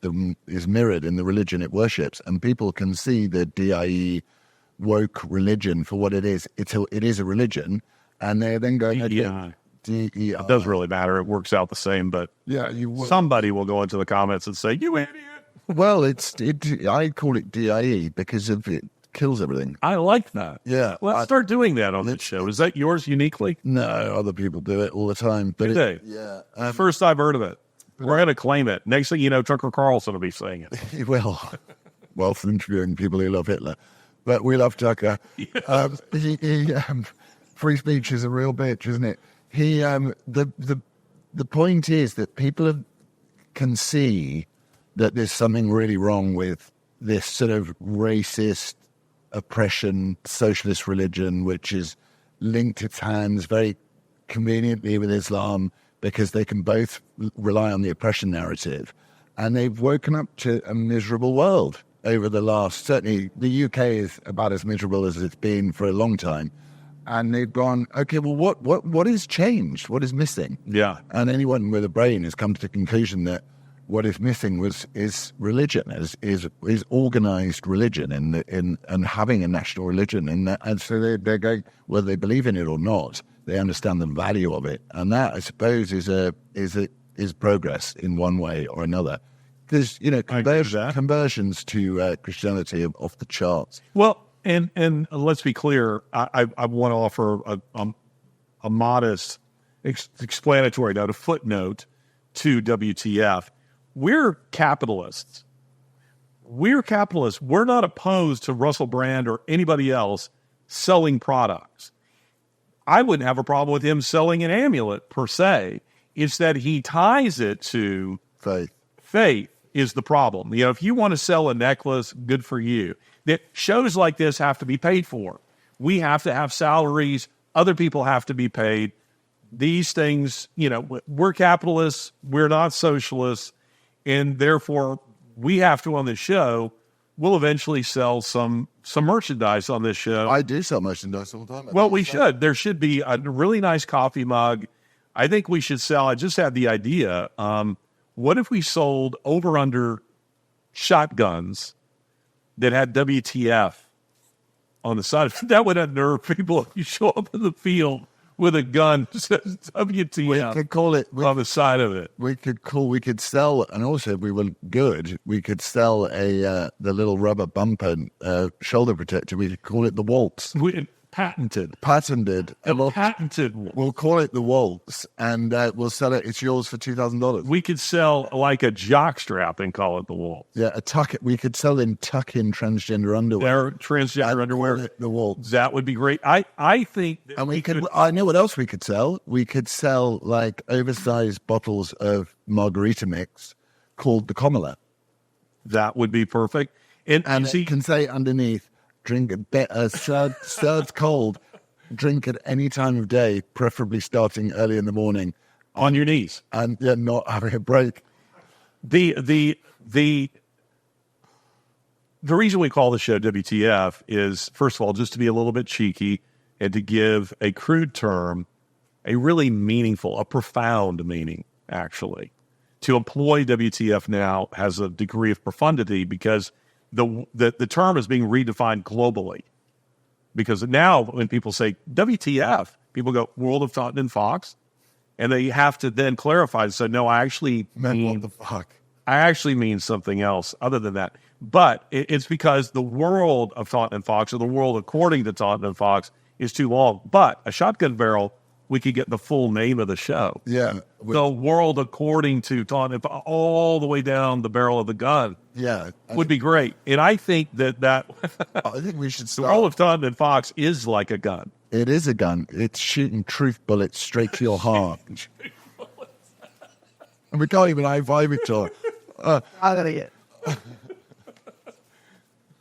mirrored in the religion it worships, and people can see the DIE woke religion for what it is. It is a religion, and they're then going, DEI. It does really matter. It works out the same, but somebody will go into the comments and say, "You idiot." Well, I call it DIE because it kills everything. I like that. Yeah, let's start doing that on this show. Is that yours uniquely? No, other people do it all the time. But First I've heard of it. We're going to claim it. Next thing you know, Tucker Carlson will be saying it. Well, for interviewing people who love Hitler. But we love Tucker. Yes. Free speech is a real bitch, isn't it? The point is that people can see that there's something really wrong with this sort of racist oppression, socialist religion, which is linked its hands very conveniently with Islam because they can both rely on the oppression narrative. And they've woken up to a miserable world over the last, certainly the UK is about as miserable as it's been for a long time. And they've gone, okay, well, what is changed? What is missing? Yeah. And anyone with a brain has come to the conclusion that what is missing is religion, is organized religion and having a national religion. And so they're going, whether they believe in it or not, they understand the value of it. And that, I suppose, is progress in one way or another. Because, conversions to Christianity are off the charts. Well, and let's be clear, I want to offer a modest explanatory note, a footnote to WTF. We're capitalists. We're not opposed to Russell Brand or anybody else selling products. I wouldn't have a problem with him selling an amulet per se. It's that he ties it to Faith. Faith is the problem. If you want to sell a necklace, good for you. That shows like this have to be paid for. We have to have salaries. Other people have to be paid. These things, we're capitalists. We're not socialists. And therefore, we have to, on this show, we'll eventually sell some merchandise on this show. I do sell merchandise all the time. Well, we should. There should be a really nice coffee mug. I think we should sell. I just had the idea. What if we sold over-under shotguns that had WTF on the side? That would unnerve people if you show up in the field with a gun that says WTF we could call it, on the side of it. We could sell, and also if we were good, we could sell the little rubber bumper shoulder protector. We could call it the Waltz. Patented. Patented. Patented. We'll call it the Waltz, and we'll sell it. It's yours for $2,000. We could sell like a jockstrap and call it the Waltz. Yeah, we could sell in tuck-in transgender underwear. Their transgender underwear. Call it the Waltz. That would be great. I think that and we could. I know what else we could sell. We could sell like oversized bottles of margarita mix called the Commola. That would be perfect. And it can say underneath, drink served cold, drink at any time of day, preferably starting early in the morning. On your knees. And not having a break. The reason we call the show WTF is, first of all, just to be a little bit cheeky and to give a crude term a really meaningful, a profound meaning, actually. To employ WTF now has a degree of profundity because the term is being redefined globally. Because now when people say WTF, people go, World of Taunton and Fox. And they have to then clarify and say, no, I actually mean, what the fuck? I actually mean something else other than that. But it's because the world of Taunton and Fox, or the world according to Taunton and Fox, is too long. But a shotgun barrel, we could get the full name of the show. Yeah. The world according to Taunton and Fox, all the way down the barrel of the gun. Yeah. Would be great. And I think that I think we should the start. world of Taunton and Fox is like a gun. It is a gun. It's shooting truth bullets straight to your heart. And we can't even high-five each other. I gotta get.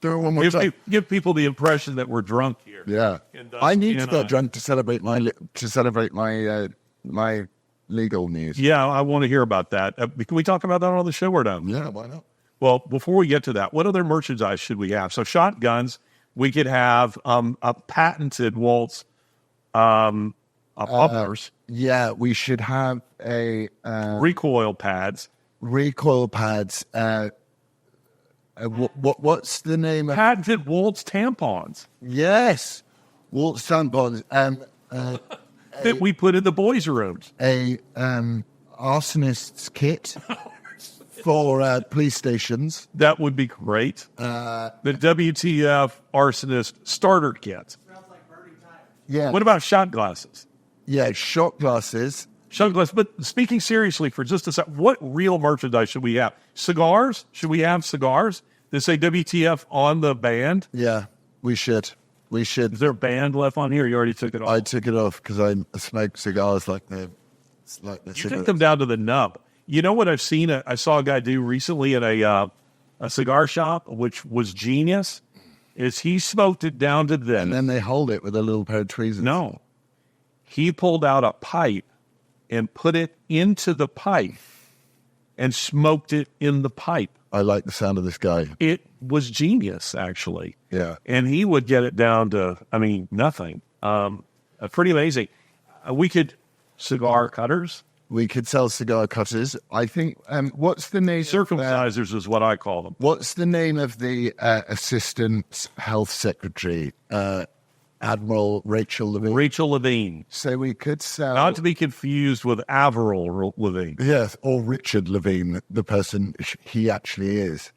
Do it one more time. Give people the impression that we're drunk here. Yeah. And, I need to get drunk to celebrate my legal news. Yeah, I want to hear about that. Can we talk about that on the show or no? Yeah, why not? Well, before we get to that, what other merchandise should we have? So shotguns, we could have a patented Waltz poppers. Yeah, we should have a recoil pads. Recoil pads. What's the name? Patented Waltz tampons. Yes, Waltz tampons. That we put in the boys' rooms. A arsonist's kit for police stations. That would be great. The WTF arsonist starter kit. Smells like burning tires. Yeah. What about shot glasses? Yeah, shot glasses. Shot glasses. But speaking seriously for just a second, what real merchandise should we have? Cigars? Should we have cigars that say WTF on the band? Yeah, we should. We should. Is there a band left on here? You already took it off. I took it off because I smoke cigars like they're You took them down to the nub. You know what I've seen? I saw a guy do recently at a cigar shop, which was genius, is he smoked it down to this. And then they hold it with a little pair of tweezers. No. He pulled out a pipe and put it into the pipe and smoked it in the pipe. I like the sound of this guy. It was genius, actually. Yeah. And he would get it down to, nothing. Pretty amazing. We could cigar cutters. We could sell cigar cutters. I think, what's the name? Circumcisers is what I call them. What's the name of the assistant health secretary? Admiral Rachel Levine. Rachel Levine. So we could sell... Not to be confused with Avril Levine. Yes, or Richard Levine, the person he actually is.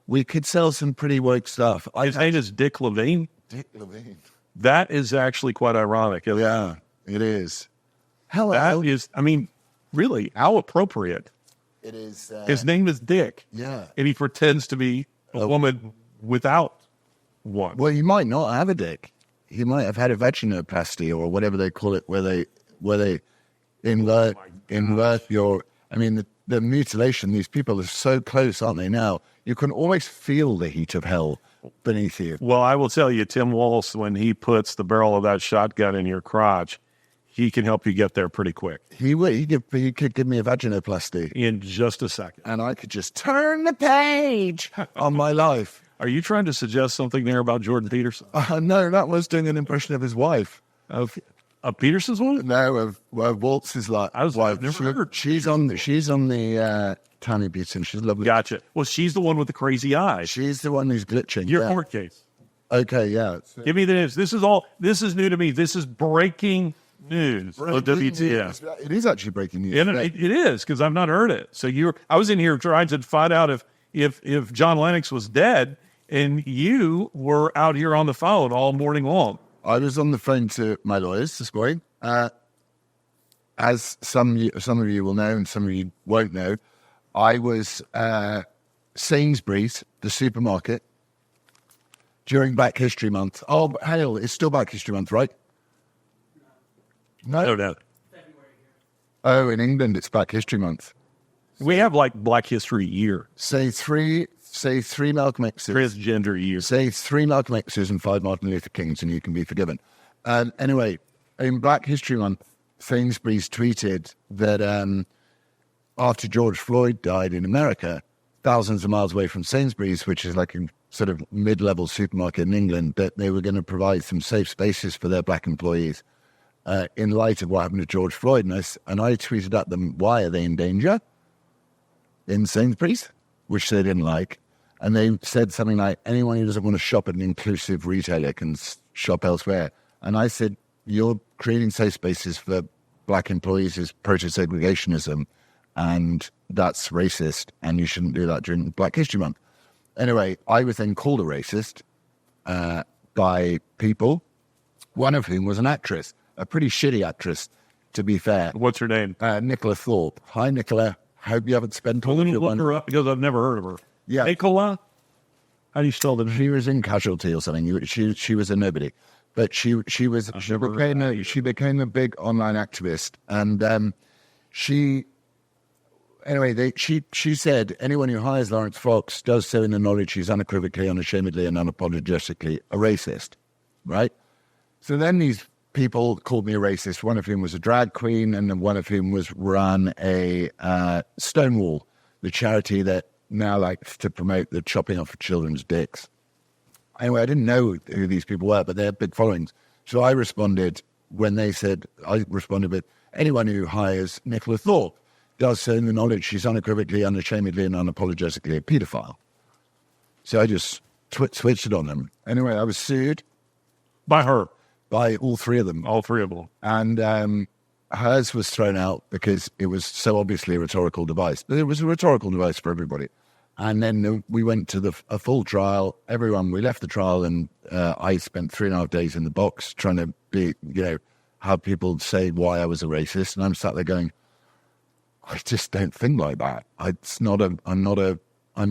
We could sell some pretty woke stuff. His name is Dick Levine. Dick Levine. That is actually quite ironic. Yeah, it is. Hello. That is, really, how appropriate. It is. His name is Dick. Yeah. And he pretends to be a woman without one. Well, you might not have a dick. He might have had a vaginoplasty or whatever they call it, where they invert your... the mutilation, these people are so close, aren't they, now? You can almost feel the heat of hell beneath you. Well, I will tell you, Tim Walsh, when he puts the barrel of that shotgun in your crotch, he can help you get there pretty quick. He could give me a vaginoplasty. In just a second. And I could just turn the page on my life. Are you trying to suggest something there about Jordan Peterson? No, that was doing an impression of his wife. Of Peterson's one? No, of Waltz's wife. I've never heard. She's on the Tiny Peterson. She's lovely. Gotcha. Well, she's the one with the crazy eyes. She's the one who's glitching. Your court case. Okay, yeah. Give me the news. This is new to me. This is breaking news. WTF. It is actually breaking news. It is, because I've not heard it. So I was in here trying to find out if John Lennox was dead, and you were out here on the phone all morning long. I was on the phone to my lawyers this morning. As some of you will know and some of you won't know, I was Sainsbury's, the supermarket, during Black History Month. Oh, hell, it's still Black History Month, right? No? No. February here. Oh, in England, it's Black History Month. We have like Black History Year. Say three Malcolm X's. Transgender Year. Say 3 Malcolm X's and 5 Martin Luther Kings, and you can be forgiven. Anyway, in Black History Month, Sainsbury's tweeted that after George Floyd died in America, thousands of miles away from Sainsbury's, which is like a sort of mid-level supermarket in England, that they were going to provide some safe spaces for their black employees in light of what happened to George Floyd. And I tweeted at them, why are they in danger in Sainsbury's, which they didn't like. And they said something like, anyone who doesn't want to shop at an inclusive retailer can shop elsewhere. And I said, you're creating safe spaces for black employees is proto-segregationism, and that's racist, and you shouldn't do that during Black History Month. Anyway, I was then called a racist by people, one of whom was an actress, a pretty shitty actress, to be fair. What's her name? Nicola Thorpe. Hi, Nicola. Hope you haven't spent all Let of me your look money. her up, because I've never heard of her. Yeah. Nicola? How do you spell the name? She was in Casualty or something. She was a nobody, but she became a big online activist, and she said anyone who hires Laurence Fox does so in the knowledge he's unequivocally, unashamedly, and unapologetically a racist, right? So then these people called me a racist. One of whom was a drag queen, and one of whom ran a Stonewall, the charity that now likes to promote the chopping off of children's dicks. Anyway, I didn't know who these people were, but they had big followings. So I responded with, anyone who hires Nicola Thorpe does so in the knowledge she's unequivocally, unashamedly, and unapologetically a paedophile. So I just switched it on them. Anyway, I was sued. By her. By all three of them. All three of them. And hers was thrown out because it was so obviously a rhetorical device. But it was a rhetorical device for everybody. And then we went to a full trial. We left the trial, and I spent 3.5 days in the box trying to have people say why I was a racist. And I'm sat there going, I just don't think like that. I'm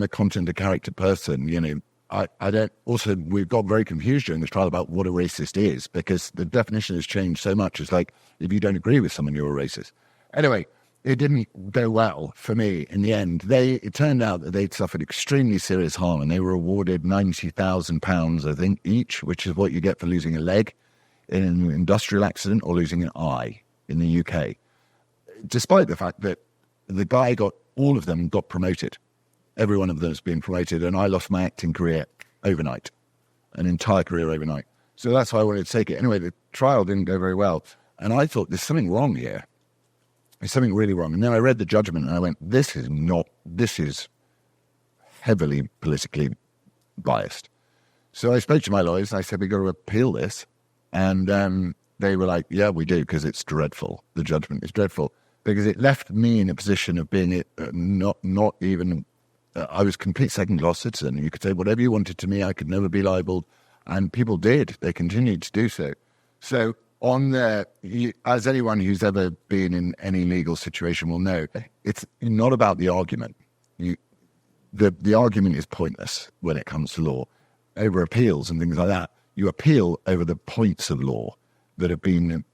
a content, a character person, I don't. Also, we've got very confused during this trial about what a racist is, because the definition has changed so much. It's like, if you don't agree with someone, you're a racist. Anyway, it didn't go well for me in the end. It turned out that they'd suffered extremely serious harm, and they were awarded £90,000, I think, each, which is what you get for losing a leg in an industrial accident or losing an eye in the UK. Despite the fact that the guy all of them got promoted. Every one of them has been promoted, and I lost my acting career overnight, an entire career overnight. So that's why I wanted to take it. Anyway, the trial didn't go very well, and I thought, there's something wrong here. There's something really wrong. And then I read the judgment, and I went, this is heavily politically biased. So I spoke to my lawyers, and I said, we've got to appeal this. And they were like, yeah, we do, because it's dreadful. The judgment is dreadful, because it left me in a position of being not even... I was a complete second-class citizen. You could say whatever you wanted to me. I could never be libeled. And people did. They continued to do so. So on there, as anyone who's ever been in any legal situation will know, it's not about the argument. The argument is pointless when it comes to law. Over appeals and things like that, you appeal over the points of law that have been,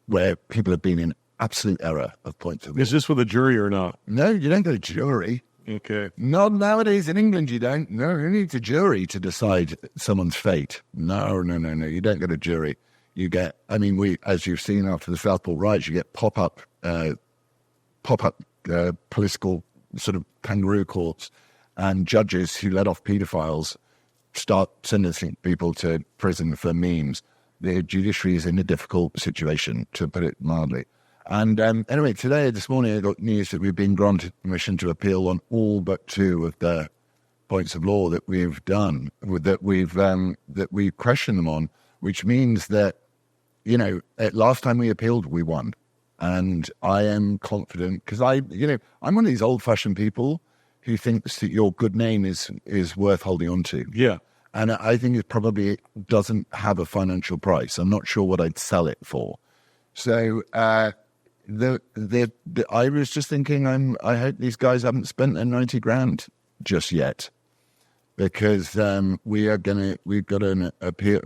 where people have been in absolute error of points of law. Is this with a jury or not? No, you don't go to jury. Okay. Not nowadays in England, you don't. No, you need a jury to decide someone's fate. No. You don't go to jury. You get, as you've seen after the Southport riots, you get pop-up political sort of kangaroo courts, and judges who let off paedophiles start sentencing people to prison for memes. The judiciary is in a difficult situation, to put it mildly. And anyway, this morning, I got news that we've been granted permission to appeal on all but 2 of the points of law that we've done, that we've questioned them on, which means that, last time we appealed, we won. And I am confident, because I'm one of these old-fashioned people who thinks that your good name is worth holding on to. Yeah. And I think it probably doesn't have a financial price. I'm not sure what I'd sell it for. So I was just thinking, I hope these guys haven't spent their 90 grand just yet, because we are going to appeal,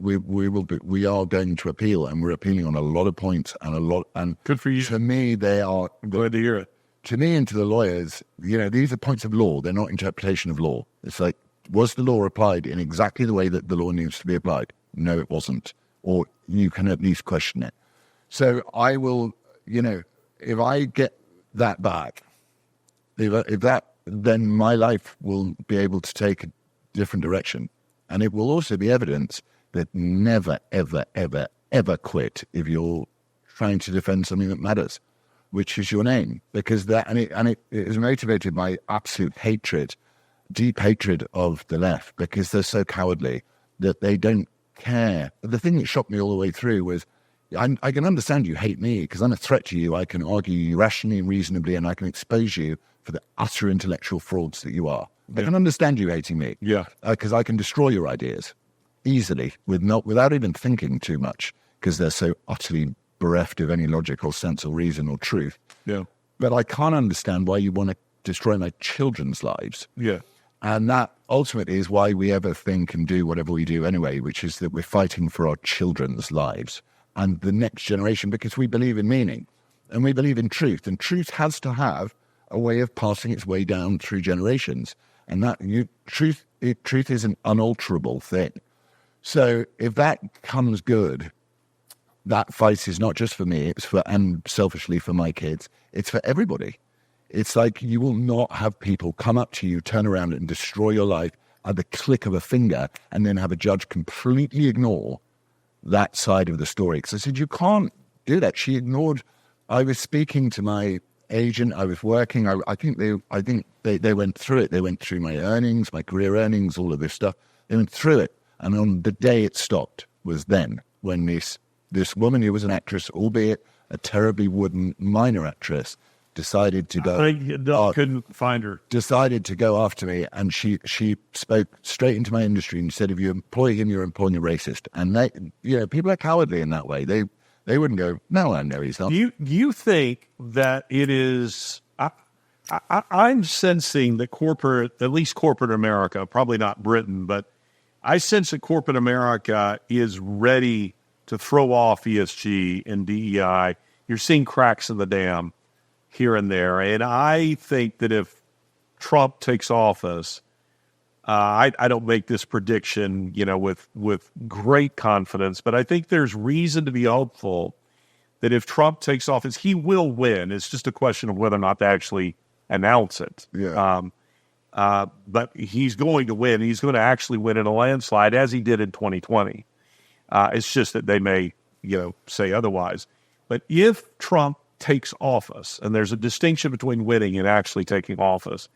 and we're appealing on a lot of points and good for you. To me, they are glad to hear it. To me and to the lawyers, these are points of law. They're not interpretation of law. It's like, was the law applied in exactly the way that the law needs to be applied? No, it wasn't. Or you can at least question it. So I will, if I get that back, then my life will be able to take a different direction. And it will also be evidence that never, ever, ever, ever quit if you're trying to defend something that matters, which is your name. Because it is motivated by absolute hatred, deep hatred of the left, because they're so cowardly that they don't care. The thing that shocked me all the way through was, I can understand you hate me because I'm a threat to you. I can argue you rationally and reasonably, and I can expose you for the utter intellectual frauds that you are. Yeah. I can understand you hating me. Yeah, because I can destroy your ideas easily without even thinking too much, because they're so utterly bereft of any logical sense or reason or truth. Yeah. But I can't understand why you want to destroy my children's lives. Yeah. And that ultimately is why we ever think and do whatever we do anyway, which is that we're fighting for our children's lives and the next generation, because we believe in meaning and we believe in truth. And truth has to have a way of passing its way down through generations. And truth is an unalterable thing. So if that comes good, that fight is not just for me, and selfishly for my kids, it's for everybody. It's like you will not have people come up to you, turn around and destroy your life at the click of a finger, and then have a judge completely ignore that side of the story. Because I said, you can't do that. She ignored. I was speaking to my agent. I was working. I think they went through it. They went through my earnings, my career earnings, all of this stuff. They went through it. And on the day it stopped was then when this woman who was an actress, albeit a terribly wooden minor actress, decided to go. I couldn't find her. Decided to go after me, and she spoke straight into my industry and said, "If you employ him, you're employing a racist." And they, people are cowardly in that way. They wouldn't go, "No, I know he's not." You think that it is? I'm sensing that at least corporate America, probably not Britain, but I sense that corporate America is ready to throw off ESG and DEI. You're seeing cracks in the dam here and there. And I think that if Trump takes office, I don't make this prediction, with great confidence, but I think there's reason to be hopeful that if Trump takes office, he will win. It's just a question of whether or not they actually announce it. Yeah. But he's going to win. He's going to actually win in a landslide, as he did in 2020. It's just that they may, say otherwise. But if Trump takes office, and there's a distinction between winning and actually taking office,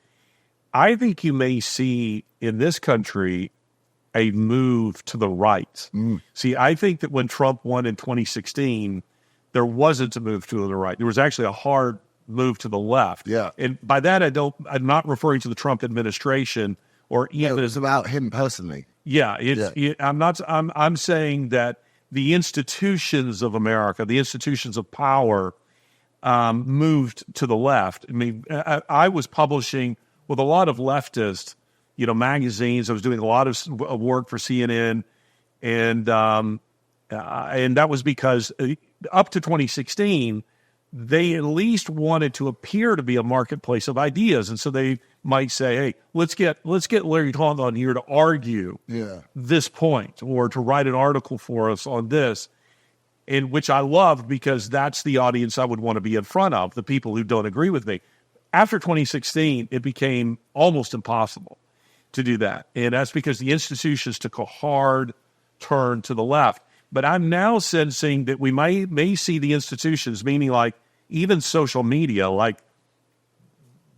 I think you may see in this country a move to the right. See, I think that when Trump won in 2016, there wasn't a move to the right. There was actually a hard move to the left. Yeah. And by that, I'm not referring to the Trump administration or even. It was about him personally. Yeah. I'm saying that the institutions of America, the institutions of power, moved to the left. I mean, I was publishing with a lot of leftist, magazines. I was doing a lot of work for CNN, and that was because up to 2016, they at least wanted to appear to be a marketplace of ideas, and so they might say, "Hey, let's get Larry Taunton on here to argue this point, or to write an article for us on this," in which I loved because that's the audience I would want to be in front of, the people who don't agree with me. After 2016, it became almost impossible to do that, and that's because the institutions took a hard turn to the left. But I'm now sensing that we may see the institutions, meaning like even social media, like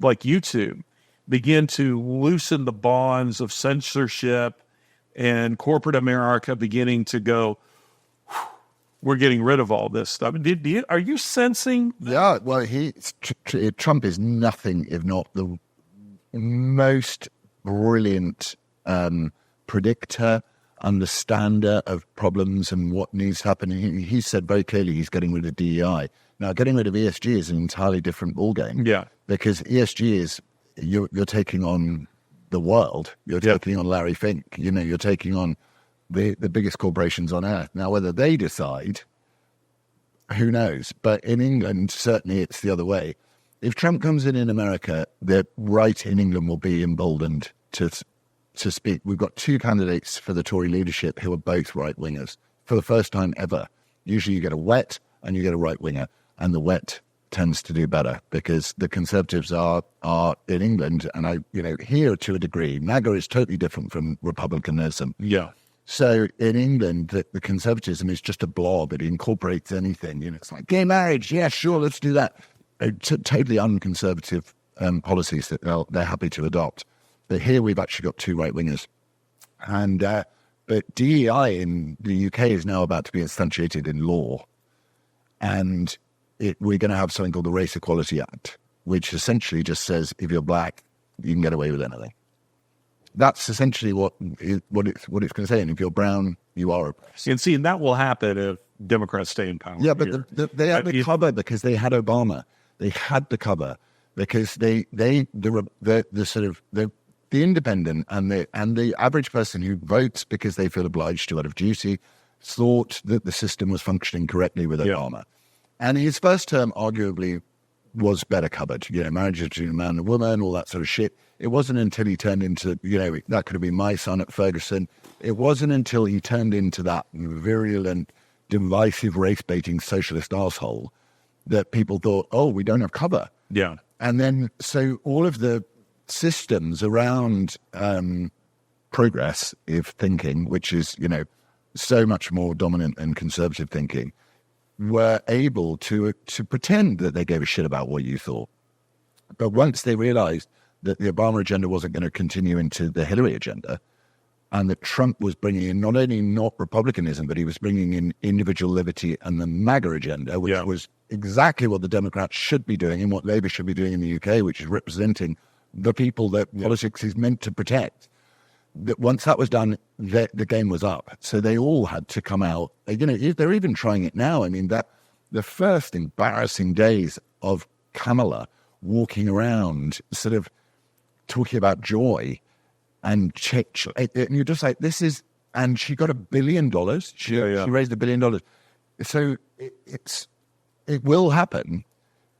YouTube, begin to loosen the bonds of censorship, and corporate America beginning to go, we're getting rid of all this stuff. Are you sensing that? Yeah, well, Trump is nothing if not the most brilliant predictor, understander of problems and what needs to happen. He said very clearly he's getting rid of DEI. Now, getting rid of ESG is an entirely different ballgame. Yeah. Because ESG is, you're taking on the world. You're taking on Larry Fink. You're taking on the biggest corporations on earth. Now, whether they decide, who knows? But in England, certainly it's the other way. If Trump comes in America, the right in England will be emboldened to speak. We've got two candidates for the Tory leadership who are both right-wingers for the first time ever. Usually you get a wet and you get a right-winger, and the wet tends to do better because the Conservatives are in England, and here to a degree, MAGA is totally different from Republicanism. Yeah. So in England, the conservatism is just a blob. It incorporates anything. It's like gay marriage. Yeah, sure, let's do that. Totally unconservative policies that they're happy to adopt. But here we've actually got two right-wingers. And but DEI in the UK is now about to be instantiated in law. And we're going to have something called the Race Equality Act, which essentially just says if you're black, you can get away with anything. That's essentially what it's going to say. And if you're brown, you are oppressed. And that will happen if Democrats stay in power. Yeah, but they had the cover because they had Obama. They had the cover because the independent and the average person who votes because they feel obliged to out of duty thought that the system was functioning correctly with Obama. And his first term arguably was better covered, marriage between a man and a woman, all that sort of shit. It wasn't until he turned into, that could have been my son at Ferguson. It wasn't until he turned into that virulent, divisive, race-baiting socialist arsehole that people thought, oh, we don't have cover. Yeah. And then, so all of the systems around progressive thinking, which is, so much more dominant than conservative thinking, were able to pretend that they gave a shit about what you thought. But once they realized that the Obama agenda wasn't going to continue into the Hillary agenda, and that Trump was bringing in not only not republicanism, but he was bringing in individual liberty and the MAGA agenda, which was exactly what the Democrats should be doing and what Labour should be doing in the UK, which is representing the people that politics is meant to protect. That once that was done, the game was up. So they all had to come out. They're even trying it now. I mean, that the first embarrassing days of Kamala walking around, sort of talking about joy, and you're just like, this is, and she got $1 billion. She raised $1 billion. So it will happen.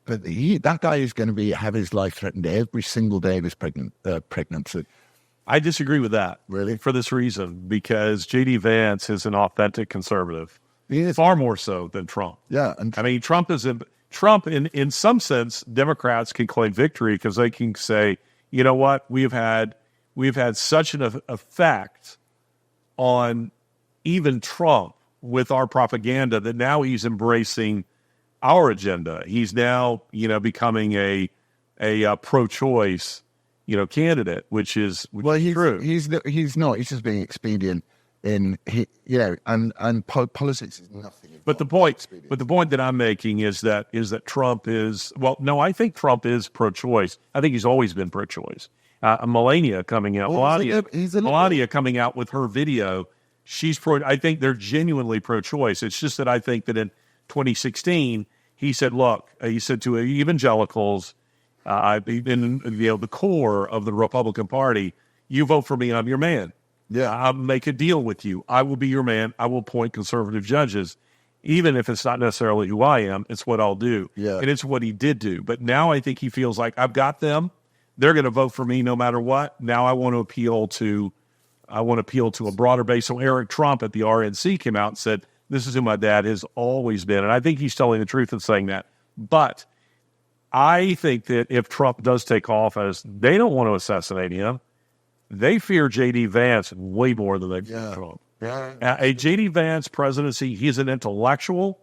But that guy is going to have his life threatened every single day of his pregnancy. I disagree with that. Really? For this reason, because J.D. Vance is an authentic conservative. He is. Far more so than Trump. Yeah, and I mean, Trump in some sense, Democrats can claim victory because they can say, you know what, we've had such an effect on even Trump with our propaganda that now he's embracing our agenda. He's now, becoming a pro-choice, candidate, which is true. He's not. He's just being expedient and politics is nothing. But the point that I'm making is that Trump is, I think Trump is pro-choice. I think he's always been pro-choice. Melania coming out, Melania coming out with her video, she's I think they're genuinely pro-choice. It's just that I think that in 2016, he said, to evangelicals, in the core of the Republican Party, you vote for me, I'm your man. Yeah, I'll make a deal with you. I will be your man. I will appoint conservative judges. Even if it's not necessarily who I am, it's what I'll do. Yeah. And it's what he did do. But now I think he feels like I've got them. They're going to vote for me no matter what. Now I want to appeal to a broader base. So Eric Trump at the RNC came out and said, this is who my dad has always been. And I think he's telling the truth in saying that. But I think that if Trump does take office, they don't want to assassinate him. They fear J.D. Vance way more than they fear Trump. Yeah. A J.D. Vance presidency, he's an intellectual.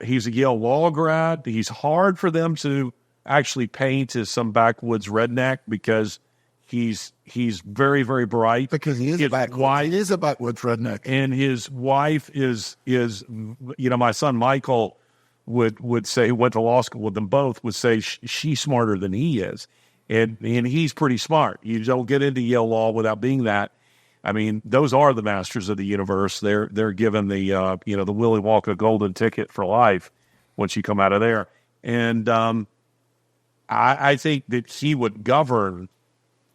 He's a Yale law grad. He's hard for them to actually paint as some backwoods redneck because he's very, very bright. Because he is a backwoods redneck. And his wife is my son Michael would say, who went to law school with them both, would say she's smarter than he is. And he's pretty smart. You don't get into Yale law without being that. I mean, those are the masters of the universe. They're given the the Willy Wonka golden ticket for life once you come out of there. And I think that he would govern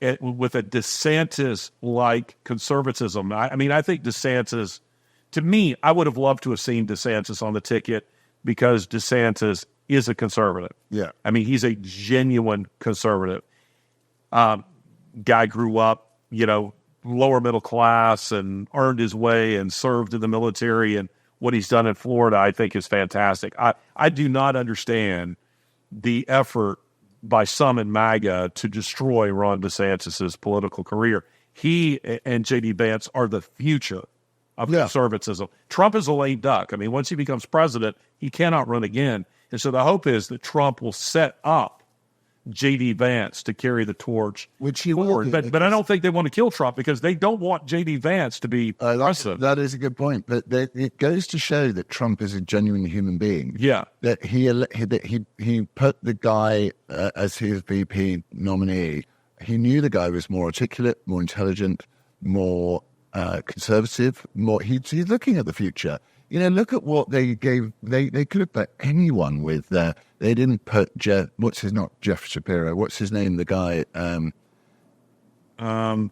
it with a DeSantis-like conservatism. I think DeSantis, to me, I would have loved to have seen DeSantis on the ticket because DeSantis is a conservative. Yeah. I mean, he's a genuine conservative. Guy grew up, lower middle class and earned his way and served in the military. And what he's done in Florida, I think, is fantastic. I do not understand the effort by some in MAGA to destroy Ron DeSantis' political career. He and J.D. Vance are the future of conservatism. Trump is a lame duck. I mean, once he becomes president, he cannot run again. And so the hope is that Trump will set up J.D. Vance to carry the torch which he forward. will do. But I don't think they want to kill Trump because they don't want J.D. Vance to be president. That is a good point. But it goes to show that Trump is a genuine human being. Yeah. That he put the guy as his VP nominee. He knew the guy was more articulate, more intelligent, more conservative. He's looking at the future. Look at what they gave. They could have put anyone with. They didn't put Jeff. Not Jeff Shapiro. What's his name? The guy. I know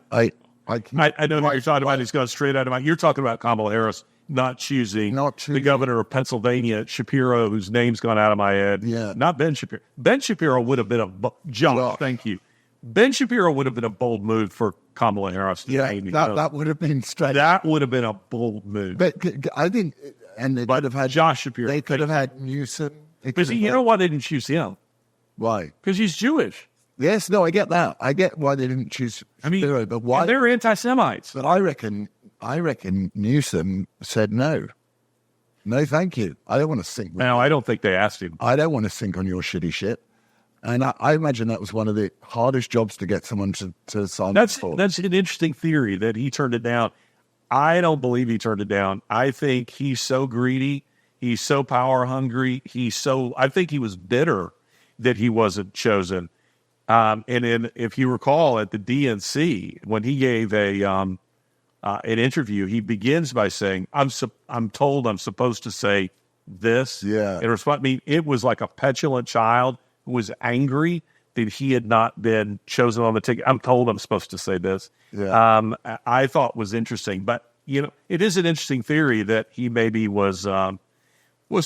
what you're talking about. He's gone straight out of my. You're talking about Kamala Harris not choosing the governor of Pennsylvania, Shapiro, whose name's gone out of my head. Yeah, not Ben Shapiro. Ben Shapiro would have been Josh. Thank you. Ben Shapiro would have been a bold move for Kamala Harris. That would have been straight. That would have been a bold move. But I think, and they could have had Josh Shapiro. They could have had Newsom. Because you know why they didn't choose him? Why? Because he's Jewish. Yes, no, I get that. I get why they didn't choose Shapiro, but why? They're anti-Semites. But I reckon Newsom said no. No, thank you. I don't want to sink. No, I don't think they asked him. I don't want to sink on your shitty ship. And I imagine that was one of the hardest jobs to get someone to sign up for. That's an interesting theory that he turned it down. I don't believe he turned it down. I think he's so greedy. He's so power hungry. I think he was bitter that he wasn't chosen. And if you recall at the DNC, when he gave an interview, he begins by saying, I'm told I'm supposed to say this. Yeah. In response, it was like a petulant child who was angry that he had not been chosen on the ticket. I'm told I'm supposed to say this. Yeah. I thought was interesting, but it is an interesting theory that he maybe was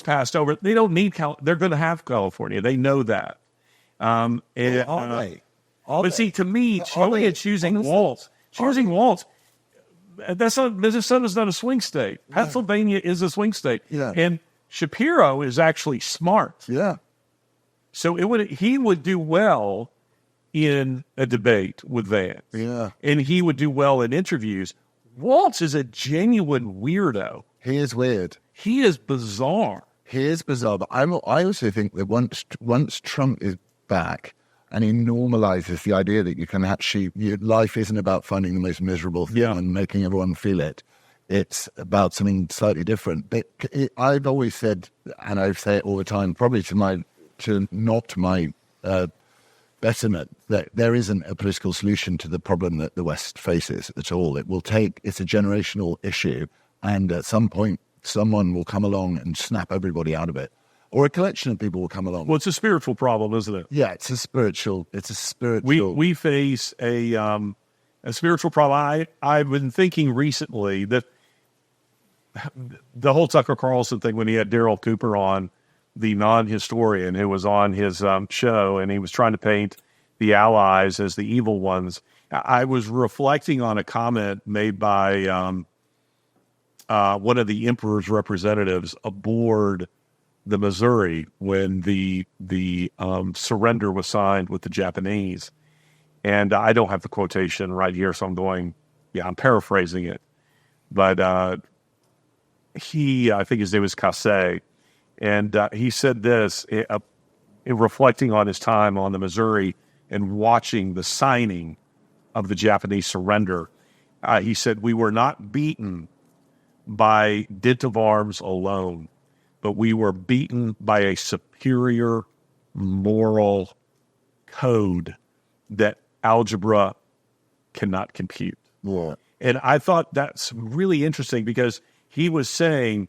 passed over. They don't need they're going to have California. They know that. But see, to me, choosing Waltz, Minnesota's not a swing state. Pennsylvania is a swing state. Yeah. And Shapiro is actually smart. Yeah. So he would do well in a debate with Vance. Yeah. And he would do well in interviews. Waltz is a genuine weirdo. He is weird. He is bizarre. He is bizarre, but I also think that once Trump is back and he normalizes the idea that you can actually, life isn't about finding the most miserable thing and making everyone feel it. It's about something slightly different. But I've always said, and I say it all the time, probably to not my betterment, that there isn't a political solution to the problem that the West faces at all. It's a generational issue, and at some point, someone will come along and snap everybody out of it, or a collection of people will come along. Well, it's a spiritual problem, isn't it? Yeah, it's a spiritual. We face a spiritual problem. I've been thinking recently that the whole Tucker Carlson thing, when he had Daryl Cooper on, the non-historian who was on his show, and he was trying to paint the Allies as the evil ones. I was reflecting on a comment made by one of the emperor's representatives aboard the Missouri when the surrender was signed with the Japanese. And I don't have the quotation right here, so I'm paraphrasing it. But I think his name was Kase, and he said this, in reflecting on his time on the Missouri and watching the signing of the Japanese surrender. He said, "We were not beaten by dint of arms alone, but we were beaten by a superior moral code that algebra cannot compute." Yeah. And I thought that's really interesting, because he was saying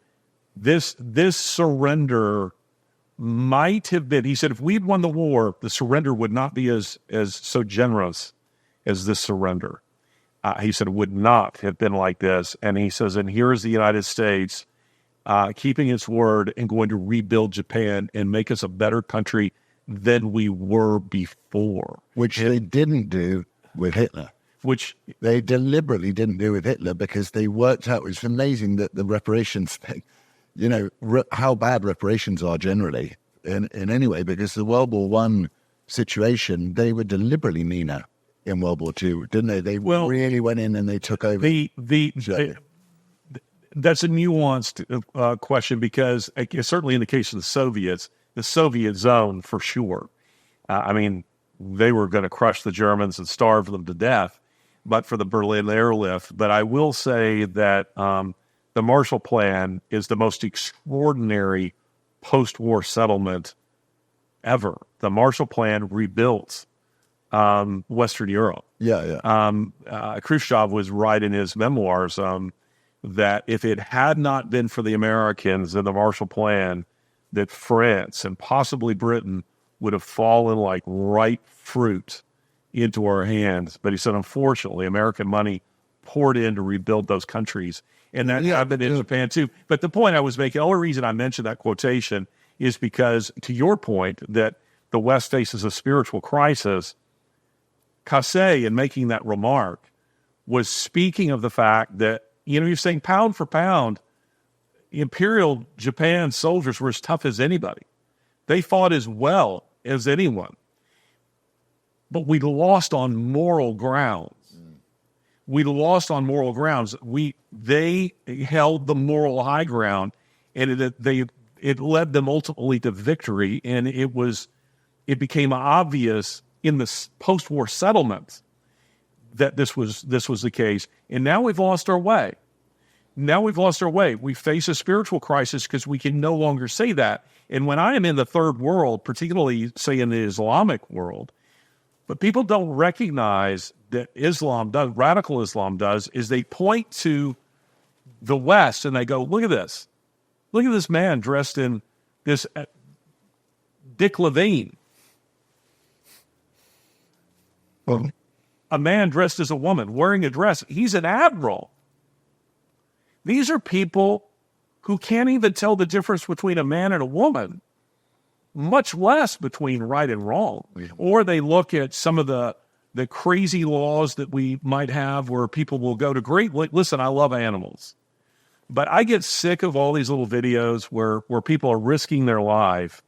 this surrender might have been, he said, if we'd won the war, the surrender would not be as so generous as this surrender. He said it would not have been like this. And he says, and here's the United States keeping its word and going to rebuild Japan and make us a better country than we were before. Which they didn't do with Hitler. Which they deliberately didn't do with Hitler, because they worked out, it's amazing that the reparations thing, how bad reparations are generally in any way, because the World War I situation, they were deliberately meaner in World War II, didn't they? They really went in and they took over. That's a nuanced question, because certainly in the case of the Soviets, the Soviet zone for sure. They were going to crush the Germans and starve them to death, but for the Berlin airlift. But I will say that the Marshall Plan is the most extraordinary post-war settlement ever. The Marshall Plan rebuilt Western Europe. Khrushchev was right in his memoirs that if it had not been for the Americans and the Marshall Plan, that France and possibly Britain would have fallen like ripe fruit into our hands. But he said, unfortunately, American money poured in to rebuild those countries. And that happened in Japan too. But the point I was making, the only reason I mentioned that quotation is because, to your point, that the West faces a spiritual crisis, Kase, in making that remark, was speaking of the fact that, you're saying pound for pound, Imperial Japan soldiers were as tough as anybody. They fought as well as anyone. But we lost on moral grounds. We lost on moral grounds. They held the moral high ground, and it led them ultimately to victory. And it became obvious in the post-war settlements that this was the case. And now we've lost our way. We face a spiritual crisis because we can no longer say that. And when I am in the third world, particularly, say, in the Islamic world, but people don't recognize that radical Islam does, is they point to the West and they go, look at this. Look at this man dressed in this Dick Levine. Well, a man dressed as a woman wearing a dress. He's an admiral. These are people who can't even tell the difference between a man and a woman, much less between right and wrong. Or they look at some of the the crazy laws that we might have where people will go to great, listen, I love animals, but I get sick of all these little videos where people are risking their life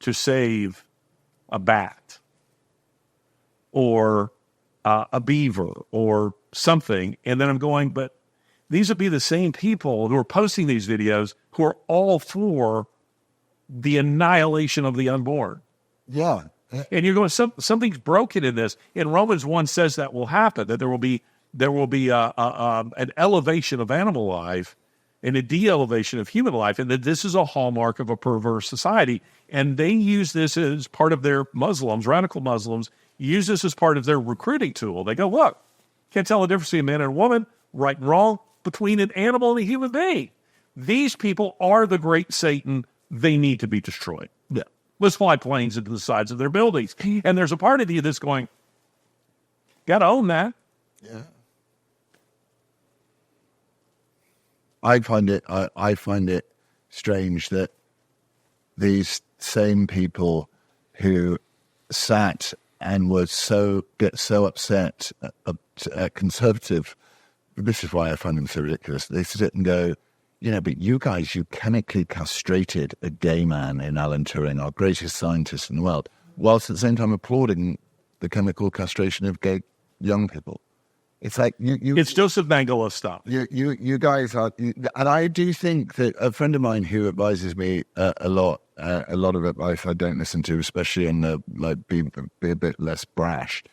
to save a bat or a beaver or something. And then I'm going, but these would be the same people who are posting these videos who are all for the annihilation of the unborn. Yeah. And you're going, something's broken in this. And Romans 1 says that will happen, that there will be an elevation of animal life and a de-elevation of human life, and that this is a hallmark of a perverse society. And they use this as part of their radical Muslims, use this as part of their recruiting tool. They go, look, can't tell the difference between a man and a woman, right and wrong, between an animal and a human being. These people are the great Satan. They need to be destroyed. Yeah. Let's fly planes into the sides of their buildings. And there's a part of you that's going, got to own that. Yeah. I find it strange that these same people who sat and were get so upset at conservative, this is why I find them so ridiculous. They sit and go, but you guys, you chemically castrated a gay man in Alan Turing, our greatest scientist in the world, whilst at the same time applauding the chemical castration of gay young people. It's like it's Joseph Mengele stuff. You guys are, and I do think that a friend of mine who advises me a lot of advice I don't listen to, especially in the be a bit less brash.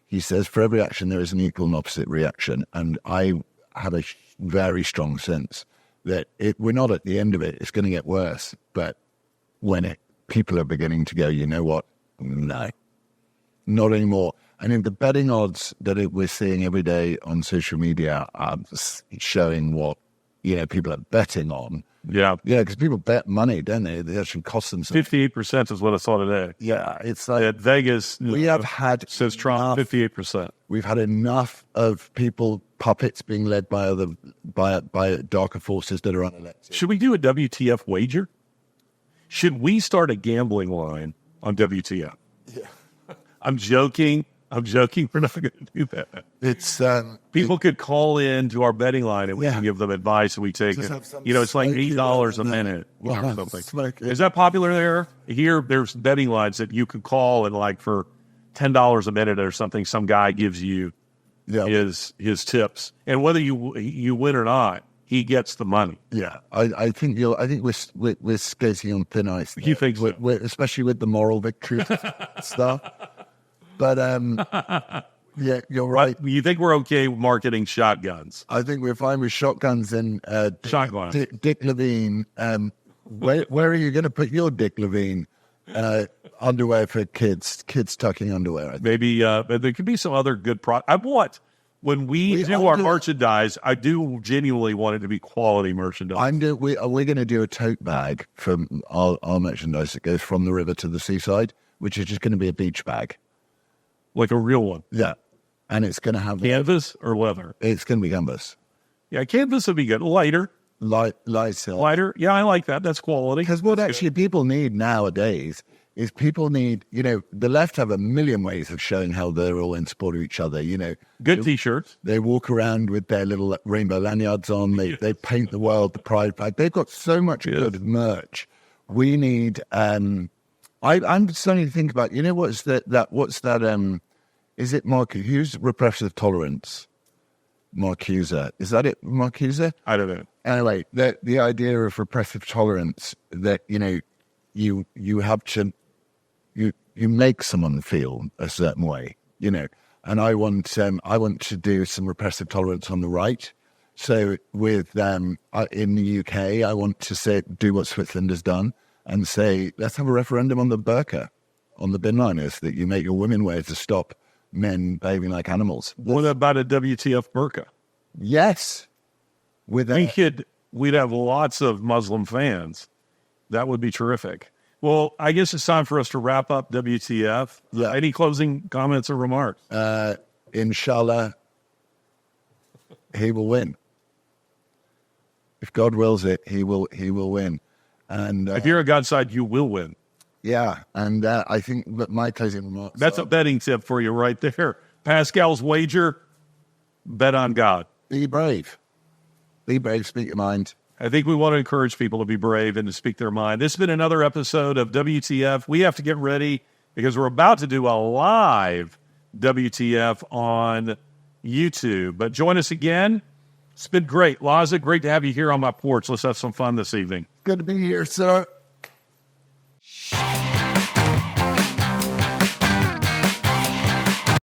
He says for every action there is an equal and opposite reaction, and I have a very strong sense that we're not at the end of it. It's going to get worse, but when people are beginning to go, you know what? No, not anymore. I mean, the betting odds that we're seeing every day on social media are showing what, people are betting on. Yeah. Yeah, because people bet money, don't they? They actually cost them something. 58% is what I saw today. Yeah, it's like... At Vegas, we have had... Says Trump, 58%. We've had enough of puppets being led by darker forces that are unelected. Should we do a WTF wager? Should we start a gambling line on WTF? Yeah. I'm joking. We're not going to do that. It's people could call in to our betting line and we can give them advice and we take it. It's like $8 a minute or something. Is that popular there? Here, there's betting lines that you could call and for $10 a minute or something, some guy gives you his tips, and whether you win or not, he gets the money. Yeah, I think we're skating on thin ice there. You think so? Especially with the moral victory stuff. But yeah, you're right. You think we're okay with marketing shotguns? I think we're fine with shotguns and shotguns. Dick Levine. Where are you going to put your Dick Levine underwear for kids tucking underwear? I think. Maybe there could be some other good product. When we do our merchandise, I do genuinely want it to be quality merchandise. We're going to do a tote bag from our merchandise that goes from the river to the seaside, which is just going to be a beach bag. Like a real one. Yeah. And it's going to have... Canvas or leather? It's going to be canvas. Yeah, canvas would be good. Lighter. Lighter. Yeah, I like that. That's quality. Because what actually people need nowadays is the left have a million ways of showing how they're all in support of each other, Good T-shirts. They walk around with their little rainbow lanyards on. They paint the world, the pride flag. They've got so much good merch. We need... I'm starting to think about, what's that, is it Marcuse? Repressive tolerance. Marcuse. Is that it, Marcuse? I don't know. Anyway, the idea of repressive tolerance that, you have to, you make someone feel a certain way, and I want to do some repressive tolerance on the right. So with, in the UK, I want to do what Switzerland has done. And say, let's have a referendum on the burqa, on the bin liners that you make your women wear to stop men behaving like animals. What about a WTF burqa? Yes. We'd have lots of Muslim fans. That would be terrific. Well, I guess it's time for us to wrap up WTF. Yeah. Any closing comments or remarks? Inshallah, he will win. If God wills it, he will win. And if you're a God side, you will win. Yeah, and I think that my closing remarks... That's a betting tip for you right there. Pascal's wager, bet on God. Be brave. Be brave, speak your mind. I think we want to encourage people to be brave and to speak their mind. This has been another episode of WTF. We have to get ready because we're about to do a live WTF on YouTube. But join us again. It's been great. Laza, great to have you here on my porch. Let's have some fun this evening. Good to be here, sir.